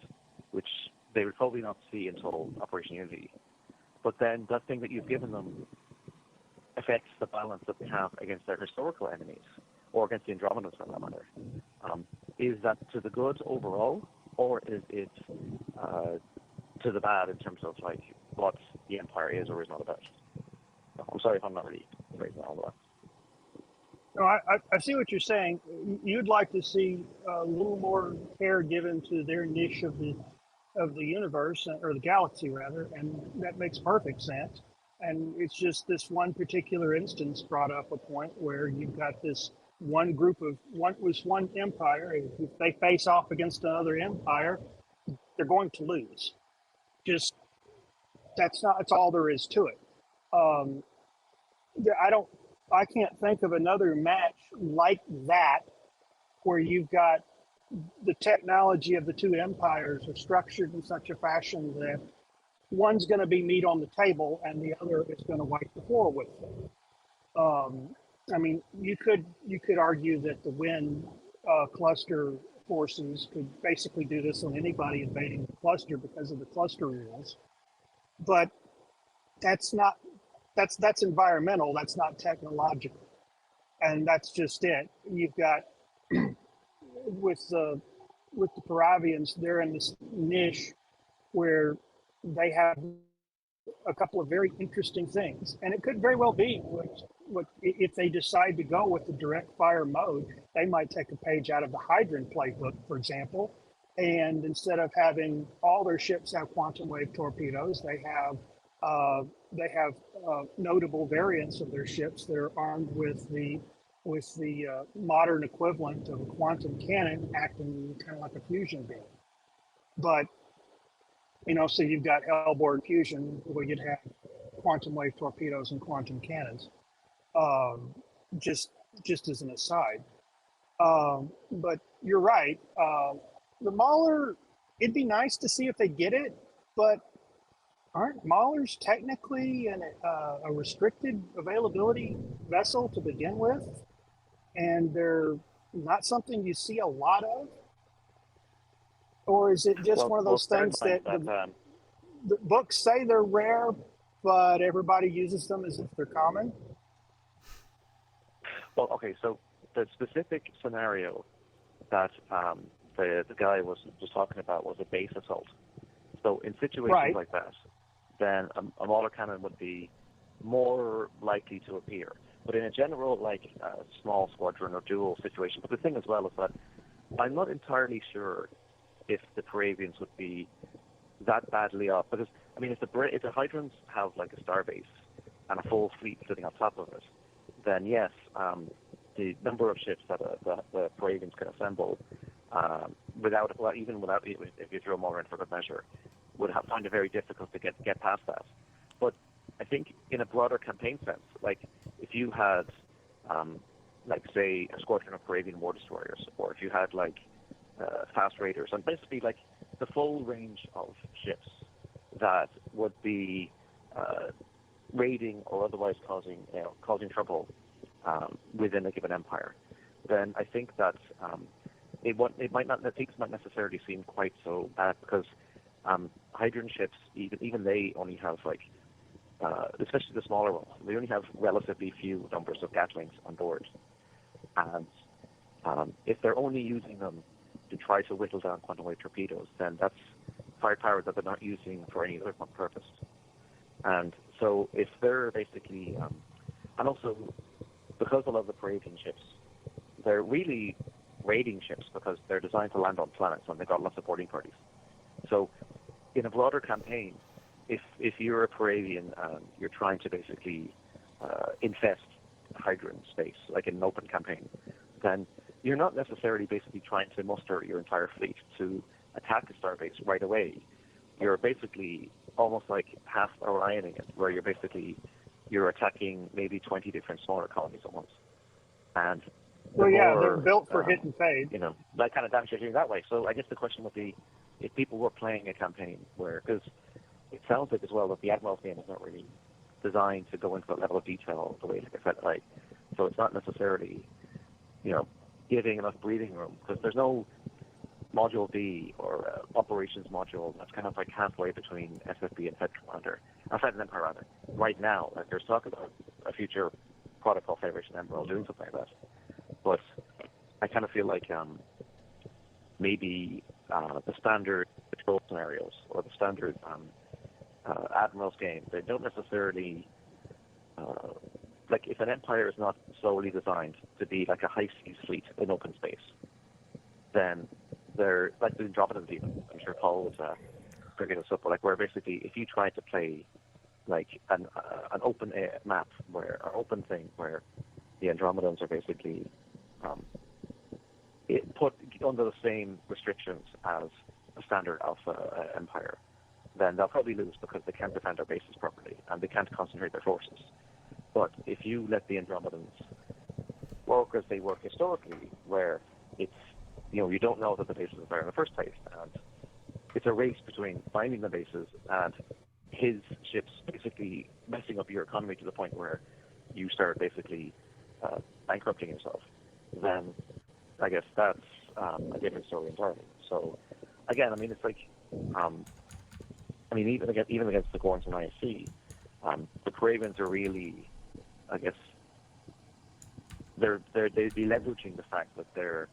which they would probably not see until Operation Unity, but then that thing that you've given them affects the balance that they have against their historical enemies, or against the Andromedans for that matter. Is that to the good overall, or is it to the bad in terms of like what the Empire is or is not about? I'm sorry if I'm not really phrasing all that. No, I see what you're saying. You'd like to see a little more care given to their niche of the universe, or the galaxy rather, and that makes perfect sense. And it's just this one particular instance brought up a point where you've got this one group of one empire. If they face off against another empire, they're going to lose. Just that's all there is to it. I can't think of another match like that where you've got the technology of the two empires are structured in such a fashion that one's going to be meat on the table and the other is going to wipe the floor with it. I mean, you could argue that the Win cluster forces could basically do this on anybody invading the cluster because of the cluster rules, but that's not that's environmental. That's not technological, and that's just it. You've got with the Paravians, they're in this niche where they have a couple of very interesting things, and it could very well be what if they decide to go with the direct fire mode, they might take a page out of the Hydran playbook, for example, and instead of having all their ships have quantum wave torpedoes, they have notable variants of their ships that are armed with the modern equivalent of a quantum cannon acting kind of like a fusion beam. But so you've got Hellborn fusion where you'd have quantum wave torpedoes and quantum cannons. Um, just as an aside, but you're right. The Mauler, it'd be nice to see if they get it, but aren't Maulers technically a restricted availability vessel to begin with? And they're not something you see a lot of? Or is it just one of those things that the books say they're rare, but everybody uses them as if they're common? Well, okay, so the specific scenario that the guy was just talking about was a base assault. So in situations like that, then a Mauler cannon would be more likely to appear. But in a general, small squadron or dual situation, but the thing as well is that I'm not entirely sure if the Paravians would be that badly off. Because, I mean, if the Hydrons have like a starbase and a full fleet sitting on top of it, then yes, the number of ships that the Paravians can assemble if you throw more in for good measure, find it very difficult to get past that. But I think in a broader campaign sense, like if you had, say, a squadron of Paravian war destroyers, or if you had fast raiders, and basically like the full range of ships that would be raiding or otherwise causing trouble within a given empire, then I think that the things might necessarily seem quite so bad, because Hydran ships, even they only have especially the smaller ones, they only have relatively few numbers of Gatlings on board, and if they're only using them to try to whittle down quantum wave torpedoes, then that's firepower that they're not using for any other purpose. And so if they're basically, and also because a lot of the Paravian ships, they're really raiding ships because they're designed to land on planets and they've got lots of boarding parties. So in a broader campaign, if you're a Paravian and you're trying to basically infest Hydran space, like in an open campaign, then you're not necessarily basically trying to muster your entire fleet to attack a starbase right away. You're basically almost like half Orioning it, where you're attacking maybe 20 different smaller colonies at once. And they're built for hit and fade. That kind of damage you're doing that way. So I guess the question would be, if people were playing a campaign because it sounds like as well that the Admiral's game is not really designed to go into that level of detail the way like I said, so it's not necessarily, giving enough breathing room, because there's no Module B or operations module that's kind of like halfway between SFB and Fed Empire rather. Right now, there's talk about a future product called Federation Emerald doing something like that. But I kind of feel like maybe the standard patrol scenarios or the standard Admiral's game, they don't necessarily if an empire is not solely designed to be like a high seas fleet in open space, then they're like the Andromedan even. I'm sure Paul was bringing this up, but where basically if you try to play an open map or open thing where the Andromedans are basically put under the same restrictions as a standard Alpha empire, then they'll probably lose because they can't defend their bases properly and they can't concentrate their forces. But if you let the Andromedans work as they work historically, where it's you don't know that the bases are there in the first place, and it's a race between finding the bases and his ships basically messing up your economy to the point where you start basically bankrupting yourself. Then I guess that's a different story entirely. So again, I mean, it's like, I mean, even against the Gorns and ISC, the Cravens are really, I guess, they'd be leveraging the fact that they're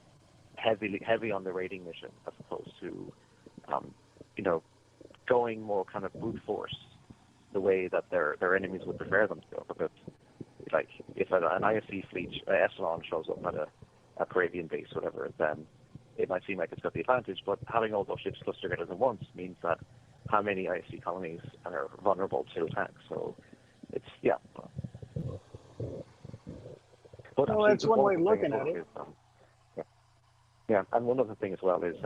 heavy on the raiding mission as opposed to, going more kind of brute force, the way that their enemies would prefer them to go. Because, like, if an ISC fleet, echelon shows up at a Caribbean base, whatever, then it might seem like it's got the advantage. But having all those ships clustered together at once means that how many ISC colonies are vulnerable to attack. So it's But Well, that's one way of looking at it. Yeah, and one other thing as well is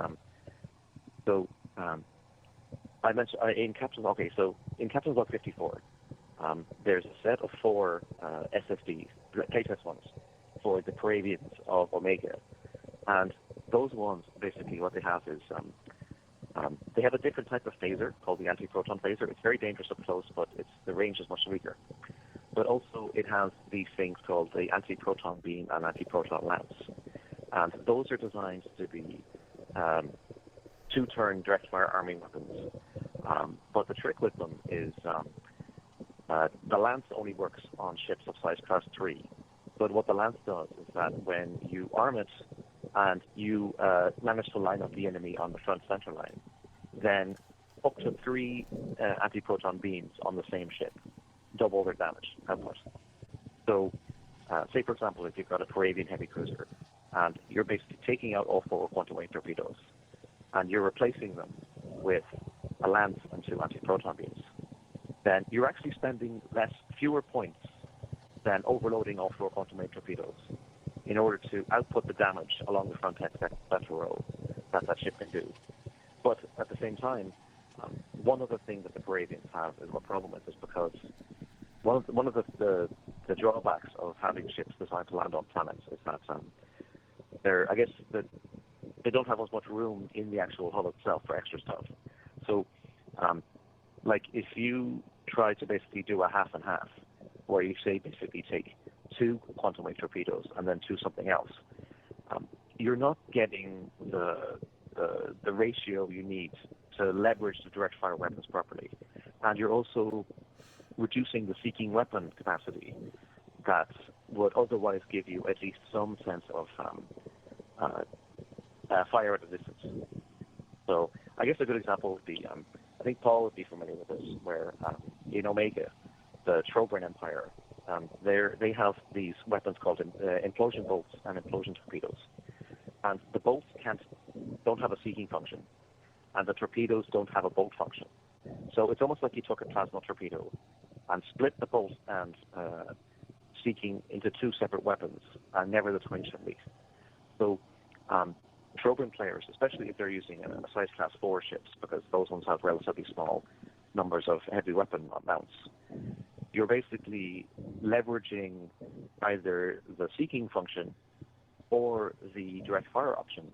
I mentioned in Captain's Log. Okay, so in Captain's Log 54, there's a set of 4 SFDs, playtest ones, for the Caribbeans of Omega, and those ones basically what they have is they have a different type of phaser called the anti-proton phaser. It's very dangerous up close, but the range is much weaker. But also it has these things called the anti-proton beam and anti-proton lance, and those are designed to be 2-turn direct-fire arming weapons. But the trick with them is the lance only works on ships of size class 3. But what the lance does is that when you arm it and you manage to line up the enemy on the front center line, then up to 3 anti-proton beams on the same ship double their damage output. So, say for example, if you've got a Caribbean heavy cruiser and you're basically taking out all 4 quantum wave torpedoes and you're replacing them with a lance and 2 anti-proton beams, then you're actually spending fewer points than overloading all 4 quantum wave torpedoes in order to output the damage along the front central row that ship can do. But at the same time, one other thing that the Caribbeans have is a problem with is because one of the drawbacks of having ships designed to land on planets is that they don't have as much room in the actual hull itself for extra stuff. So, like if you try to basically do a half and half, where you say basically take 2 quantum wave torpedoes and then 2 something else, you're not getting the ratio you need to leverage the direct fire weapons properly, and you're also reducing the seeking weapon capacity that would otherwise give you at least some sense of fire at a distance. So I guess a good example would be, I think Paul would be familiar with this, where in Omega, the Trobriand Empire, they have these weapons called implosion bolts and implosion torpedoes. And the bolts don't have a seeking function, and the torpedoes don't have a bolt function. So it's almost like you took a plasma torpedo and split the bolt and seeking into 2 separate weapons, and never the twin should meet. So Trobriand players, especially if they're using a size class 4 ships, because those ones have relatively small numbers of heavy weapon mounts, you're basically leveraging either the seeking function or the direct fire option.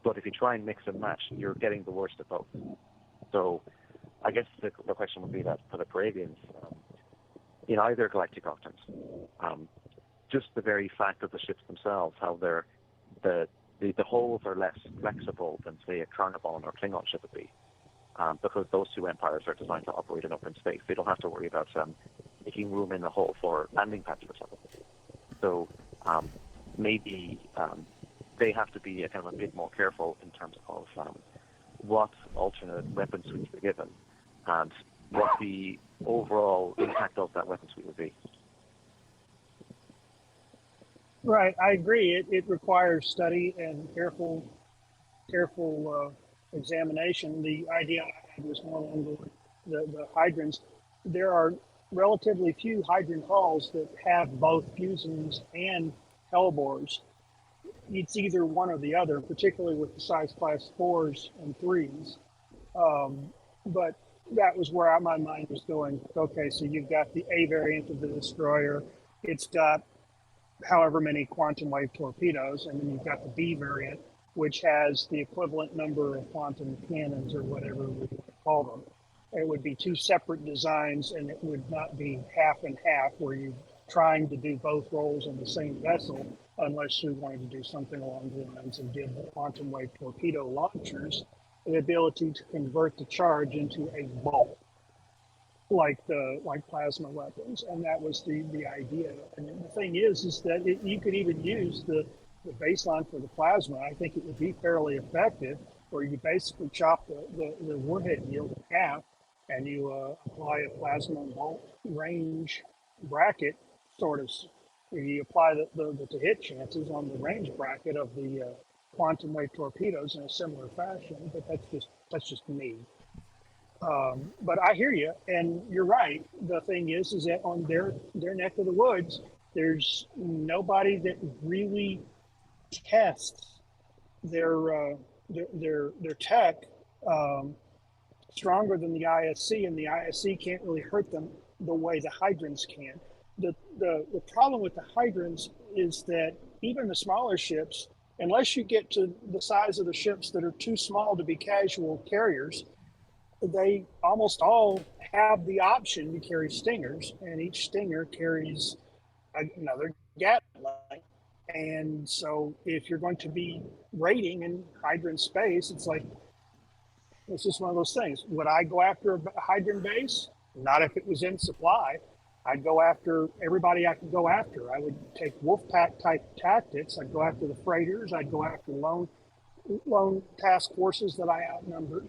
But if you try and mix and match, you're getting the worst of both. So I guess the question would be that for the Caribbeans, in either galactic octants, just the very fact of the ships themselves, how the hulls are less flexible than, say, a Carnarvon or Klingon ship would be, because those 2 empires are designed to operate in open space. They don't have to worry about making room in the hull for landing pads or something. So maybe they have to be kind of a bit more careful in terms of what alternate weapon suites they're given and what the overall impact of that weapon suite would be. Right, I agree. It requires study and careful examination. The idea I had was more along the hydrants. There are relatively few hydrant hulls that have both fusions and hellbores. It's either one or the other, particularly with the size class 4s and 3s. But that was where my mind was going. Okay, so you've got the A variant of the destroyer. It's got however many quantum wave torpedoes, and then you've got the B variant, which has the equivalent number of quantum cannons or whatever we want to call them. It would be two separate designs, and it would not be half and half where you're trying to do both roles in the same vessel, unless you wanted to do something along the lines of give the quantum wave torpedo launchers the ability to convert the charge into a bolt, like plasma weapons, and that was the idea. And the thing is that you could even use the baseline for the plasma. I think it would be fairly effective, where you basically chop the warhead yield in half, and you apply a plasma bolt range bracket, sort of. You apply the hit chances on the range bracket of the quantum wave torpedoes in a similar fashion, but that's just me. But I hear you, and you're right. The thing is that on their neck of the woods, there's nobody that really tests their tech um, stronger than the ISC, and the ISC can't really hurt them the way the hydrants can. The problem with the hydrants is that even the smaller ships, unless you get to the size of the ships that are too small to be casual carriers, they almost all have the option to carry stingers, and each stinger carries another gatling. And so, if you're going to be raiding in hydrant space, it's just one of those things. Would I go after a hydrant base? Not if it was in supply. I'd go after everybody I could go after. I would take wolf pack type tactics. I'd go after the freighters. I'd go after lone task forces that I outnumbered,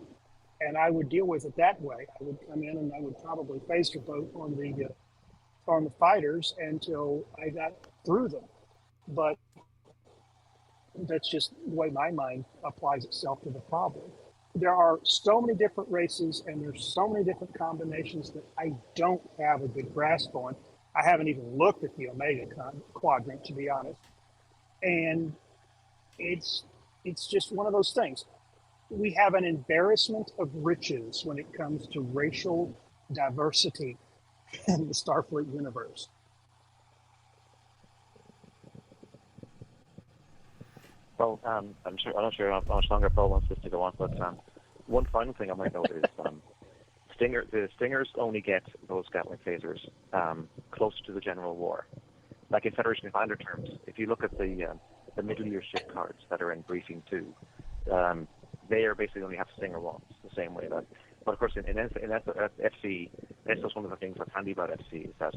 and I would deal with it that way. I would come in and I would probably phaser boat on the fighters until I got through them. But that's just the way my mind applies itself to the problem. There are so many different races, and there's so many different combinations that I don't have a good grasp on. I haven't even looked at the Omega quadrant, to be honest. And it's just one of those things. We have an embarrassment of riches when it comes to racial diversity in the Starfleet universe. Well, I'm not sure how much longer Paul wants this to go on, but one final thing I might note is the Stingers only get those Gatling phasers close to the General War. Like in Federation Commander terms, if you look at the middle year ship cards that are in Briefing 2, they are basically only have Stinger ones, the same way that. But of course, in FC, that's just one of the things that's handy about FC is that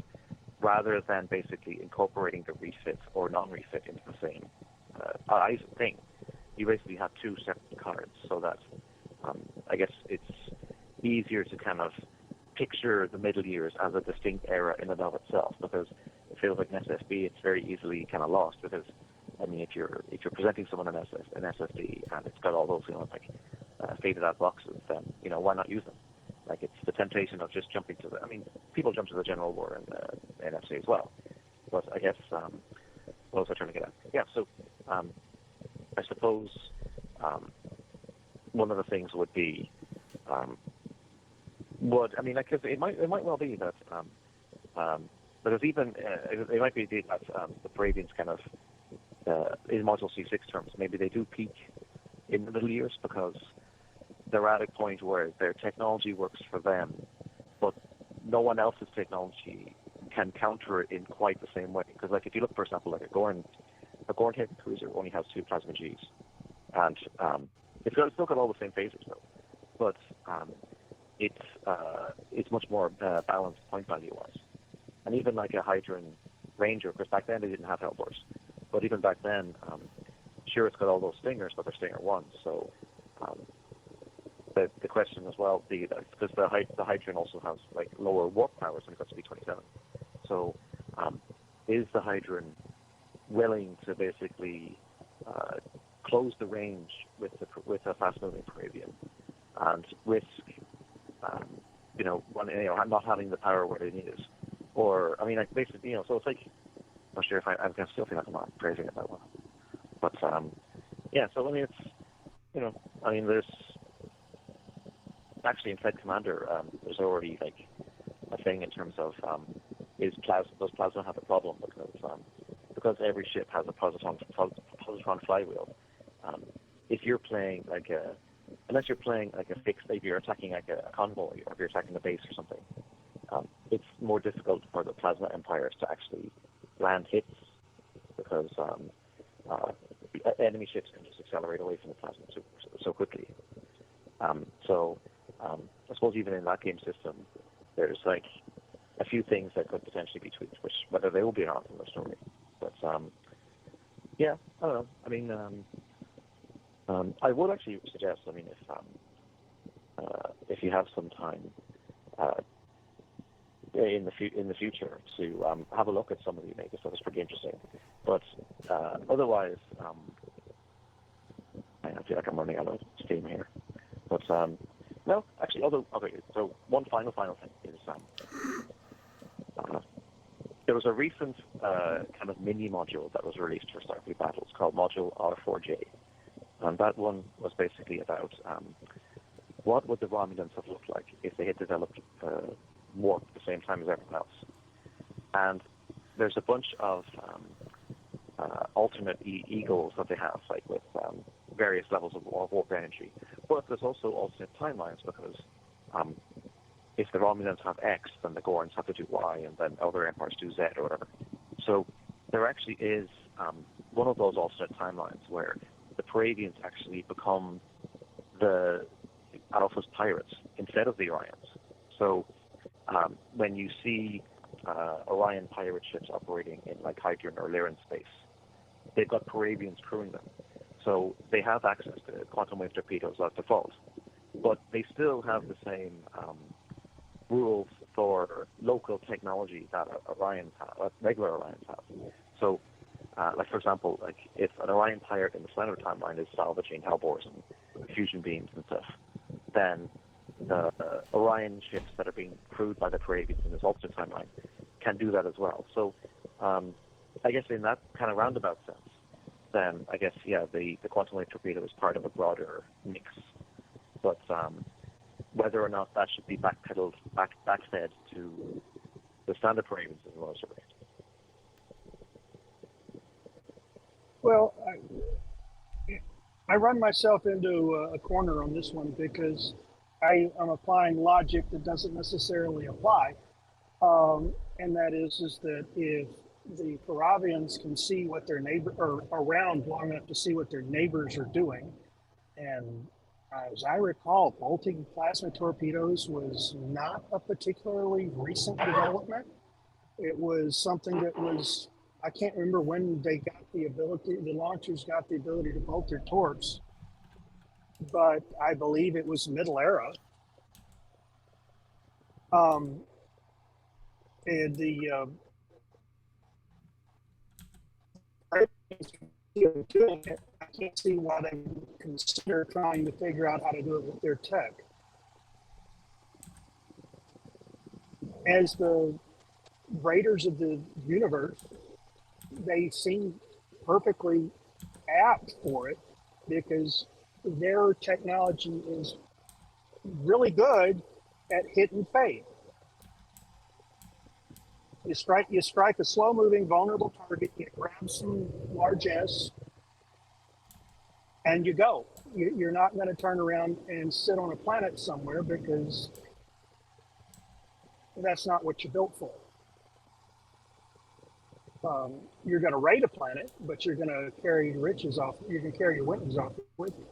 rather than basically incorporating the refit or non-refit into the same thing, you basically have two separate cards, so that I guess it's easier to kind of picture the middle years as a distinct era in and of itself, because it feels like an SFB, it's very easily kind of lost, because I mean, if you're presenting someone an SFD and it's got all those faded out boxes, then why not use them? Like, it's the temptation of just jumping to I mean, people jump to the General War in NFC as well, but I guess what was I trying to get at? Yeah, so I suppose one of the things would be it might well be that because even it might be that the Bravians kind of in Module C6 terms, maybe they do peak in the middle years because they're at a point where their technology works for them, but no one else's technology can counter it in quite the same way. Because, like, if you look, for example, like a Gorn heavy cruiser only has 2 plasma Gs, and it's still got all the same phasers though, but it's much more balanced point value wise. And even like a Hydron Ranger, because back then they didn't have Hellbores, but even back then, sure, it's got all those Stingers, but they're Stinger ones. So the question as well, because the Hydron also has like lower warp powers when it got to B27. So is the Hydron willing to basically close the range with a fast-moving Paravian and risk, not having the power where they need it? Or, I mean, like, basically, so it's like, I'm not sure if I'm going to still feel like I'm not praising it that well. But, yeah, so, I mean, it's, there's, actually in Fed Commander, there's already, like, a thing in terms of, does Plasma have a problem? Because every ship has a positron flywheel, if you're playing like unless you're playing like a fixed, if you're attacking like a convoy or if you're attacking a base or something, it's more difficult for the plasma empires to actually land hits because enemy ships can just accelerate away from the plasma so quickly. I suppose even in that game system, there's like a few things that could potentially be tweaked, which whether they will be or not in the story. But yeah, I don't know. I mean, I would actually suggest. I mean, if you have some time in the future to have a look at some of the makers, that is pretty interesting. But otherwise, I feel like I'm running out of steam here. But no, actually, okay. So one final thing is there was a recent kind of mini module that was released for Starfleet Battles called Module R4J, and that one was basically about what would the Romulans have looked like if they had developed warp at the same time as everyone else. And there's a bunch of alternate eagles that they have, like with various levels of warp energy. But there's also alternate timelines because if the Romulans have X, then the Gorns have to do Y, and then other empires do Z or whatever. So there actually is one of those alternate timelines where the Paravians actually become the Alpha's pirates instead of the Orions. So when you see Orion pirate ships operating in like Hydron or Lyran space, they've got Paravians crewing them. So they have access to quantum wave torpedoes as default, but they still have the same rules for local technology that Orions have, regular Orions have. So, like for example, like if an Orion pirate in the Slender timeline is salvaging Hellbores and fusion beams and stuff, then the Orion ships that are being crewed by the Paravians in this alternate timeline can do that as well. So, I guess in that kind of roundabout sense, then I guess the quantum wave torpedo is part of a broader mix. But whether or not that should be backpedaled, backfed to the standard Paravians is another story. Well, I run myself into a corner on this one because I am applying logic that doesn't necessarily apply, and that is that if the Paravians can see what their neighbor or around long enough to see what their neighbors are doing, and as I recall, bolting plasma torpedoes was not a particularly recent development. It was something that was, I can't remember when they got the ability, the launchers got the ability to bolt their torps, but I believe it was middle era. And the doing it, I can't see why they would consider trying to figure out how to do it with their tech. As the raiders of the universe, they seem perfectly apt for it because their technology is really good at hit and fade. You strike a slow-moving, vulnerable target, you grab some largesse, and you go. You're not going to turn around and sit on a planet somewhere because that's not what you're built for. You're going to raid a planet, but you're going to carry your riches off. You're going to carry your winnings off with you.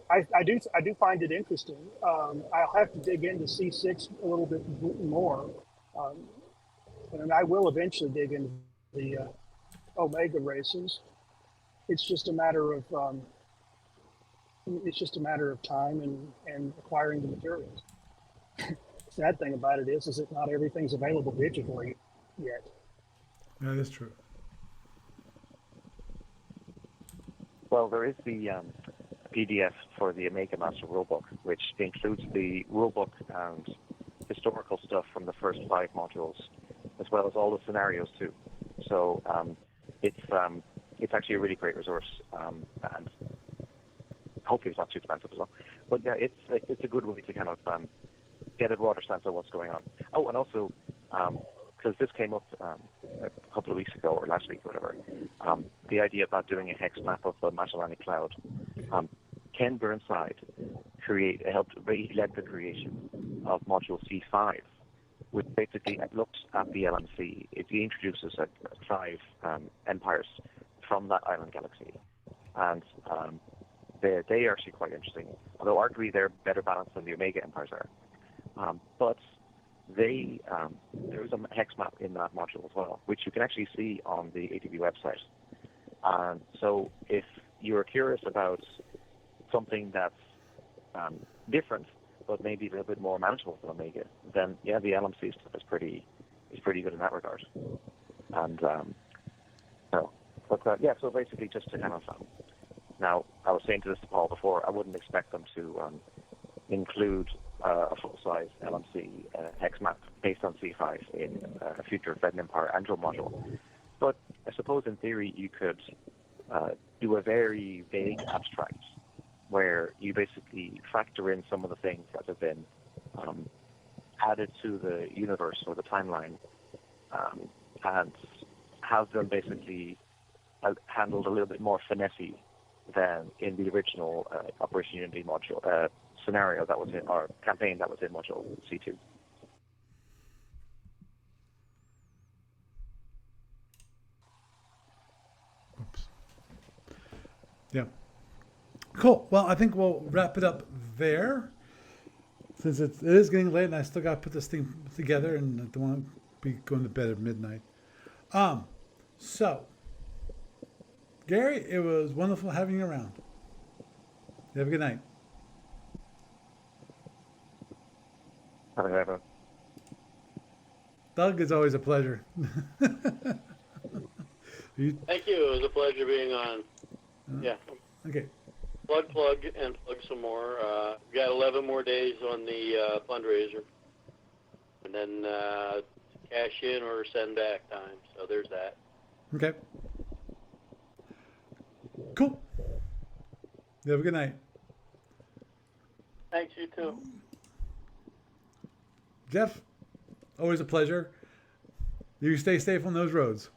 I do find it interesting. I'll have to dig into C6 a little bit more, and I will eventually dig into the Omega races. It's just a matter of time and acquiring the materials. Sad thing about it is that not everything's available digitally yet. That is true. Well, there is the PDF for the Omega Master Rulebook, which includes the rulebook and historical stuff from the first 5 modules, as well as all the scenarios too. So it's actually a really great resource, and hopefully it's not too expensive as well. But yeah, it's a good way to kind of get a broader sense of what's going on. Oh, and also because this came up a couple of weeks ago or last week or whatever, the idea about doing a hex map of the Magellanic Cloud. Ken Burnside he led the creation of Module C5, which basically looks at the LMC. It introduces 5 empires from that island galaxy, and they are actually quite interesting. Although arguably they're better balanced than the Omega empires are, but there is a hex map in that module as well, which you can actually see on the ATB website. And so if you're curious about something that's different, but maybe a little bit more manageable than Omega, then yeah, the LMC stuff is pretty good in that regard. And so basically just to kind of now I was saying to this to Paul before, I wouldn't expect them to include a full-size LMC hex map based on C5 in a future Fed Empire Andro module. But I suppose in theory you could do a very vague abstract where you basically factor in some of the things that have been added to the universe or the timeline, and have them basically handled a little bit more finessey than in the original Operation Unity module scenario that was in our campaign that was in module C2. Oops. Yeah. Cool. Well, I think we'll wrap it up there, since it is getting late and I still got to put this thing together and I don't want to be going to bed at midnight. So, Gary, it was wonderful having you around. You have a good night. Have a good night. Doug, it's always a pleasure. Thank you. It was a pleasure being on. Yeah. Okay. Plug, and plug some more. We got 11 more days on the fundraiser. And then cash in or send back time. So there's that. Okay. Cool. You have a good night. Thanks, you too. Jeff, always a pleasure. You stay safe on those roads.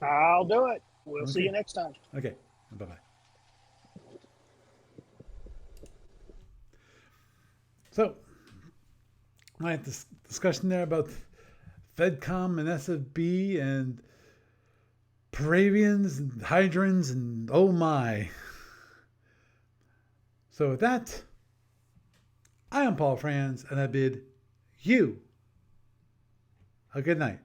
I'll do it. We'll Okay. see you next time. Okay. Bye-bye. So, I had this discussion there about FedCom and SFB and Paravians and Hydrons and oh my. So with that, I am Paul Franz and I bid you a good night.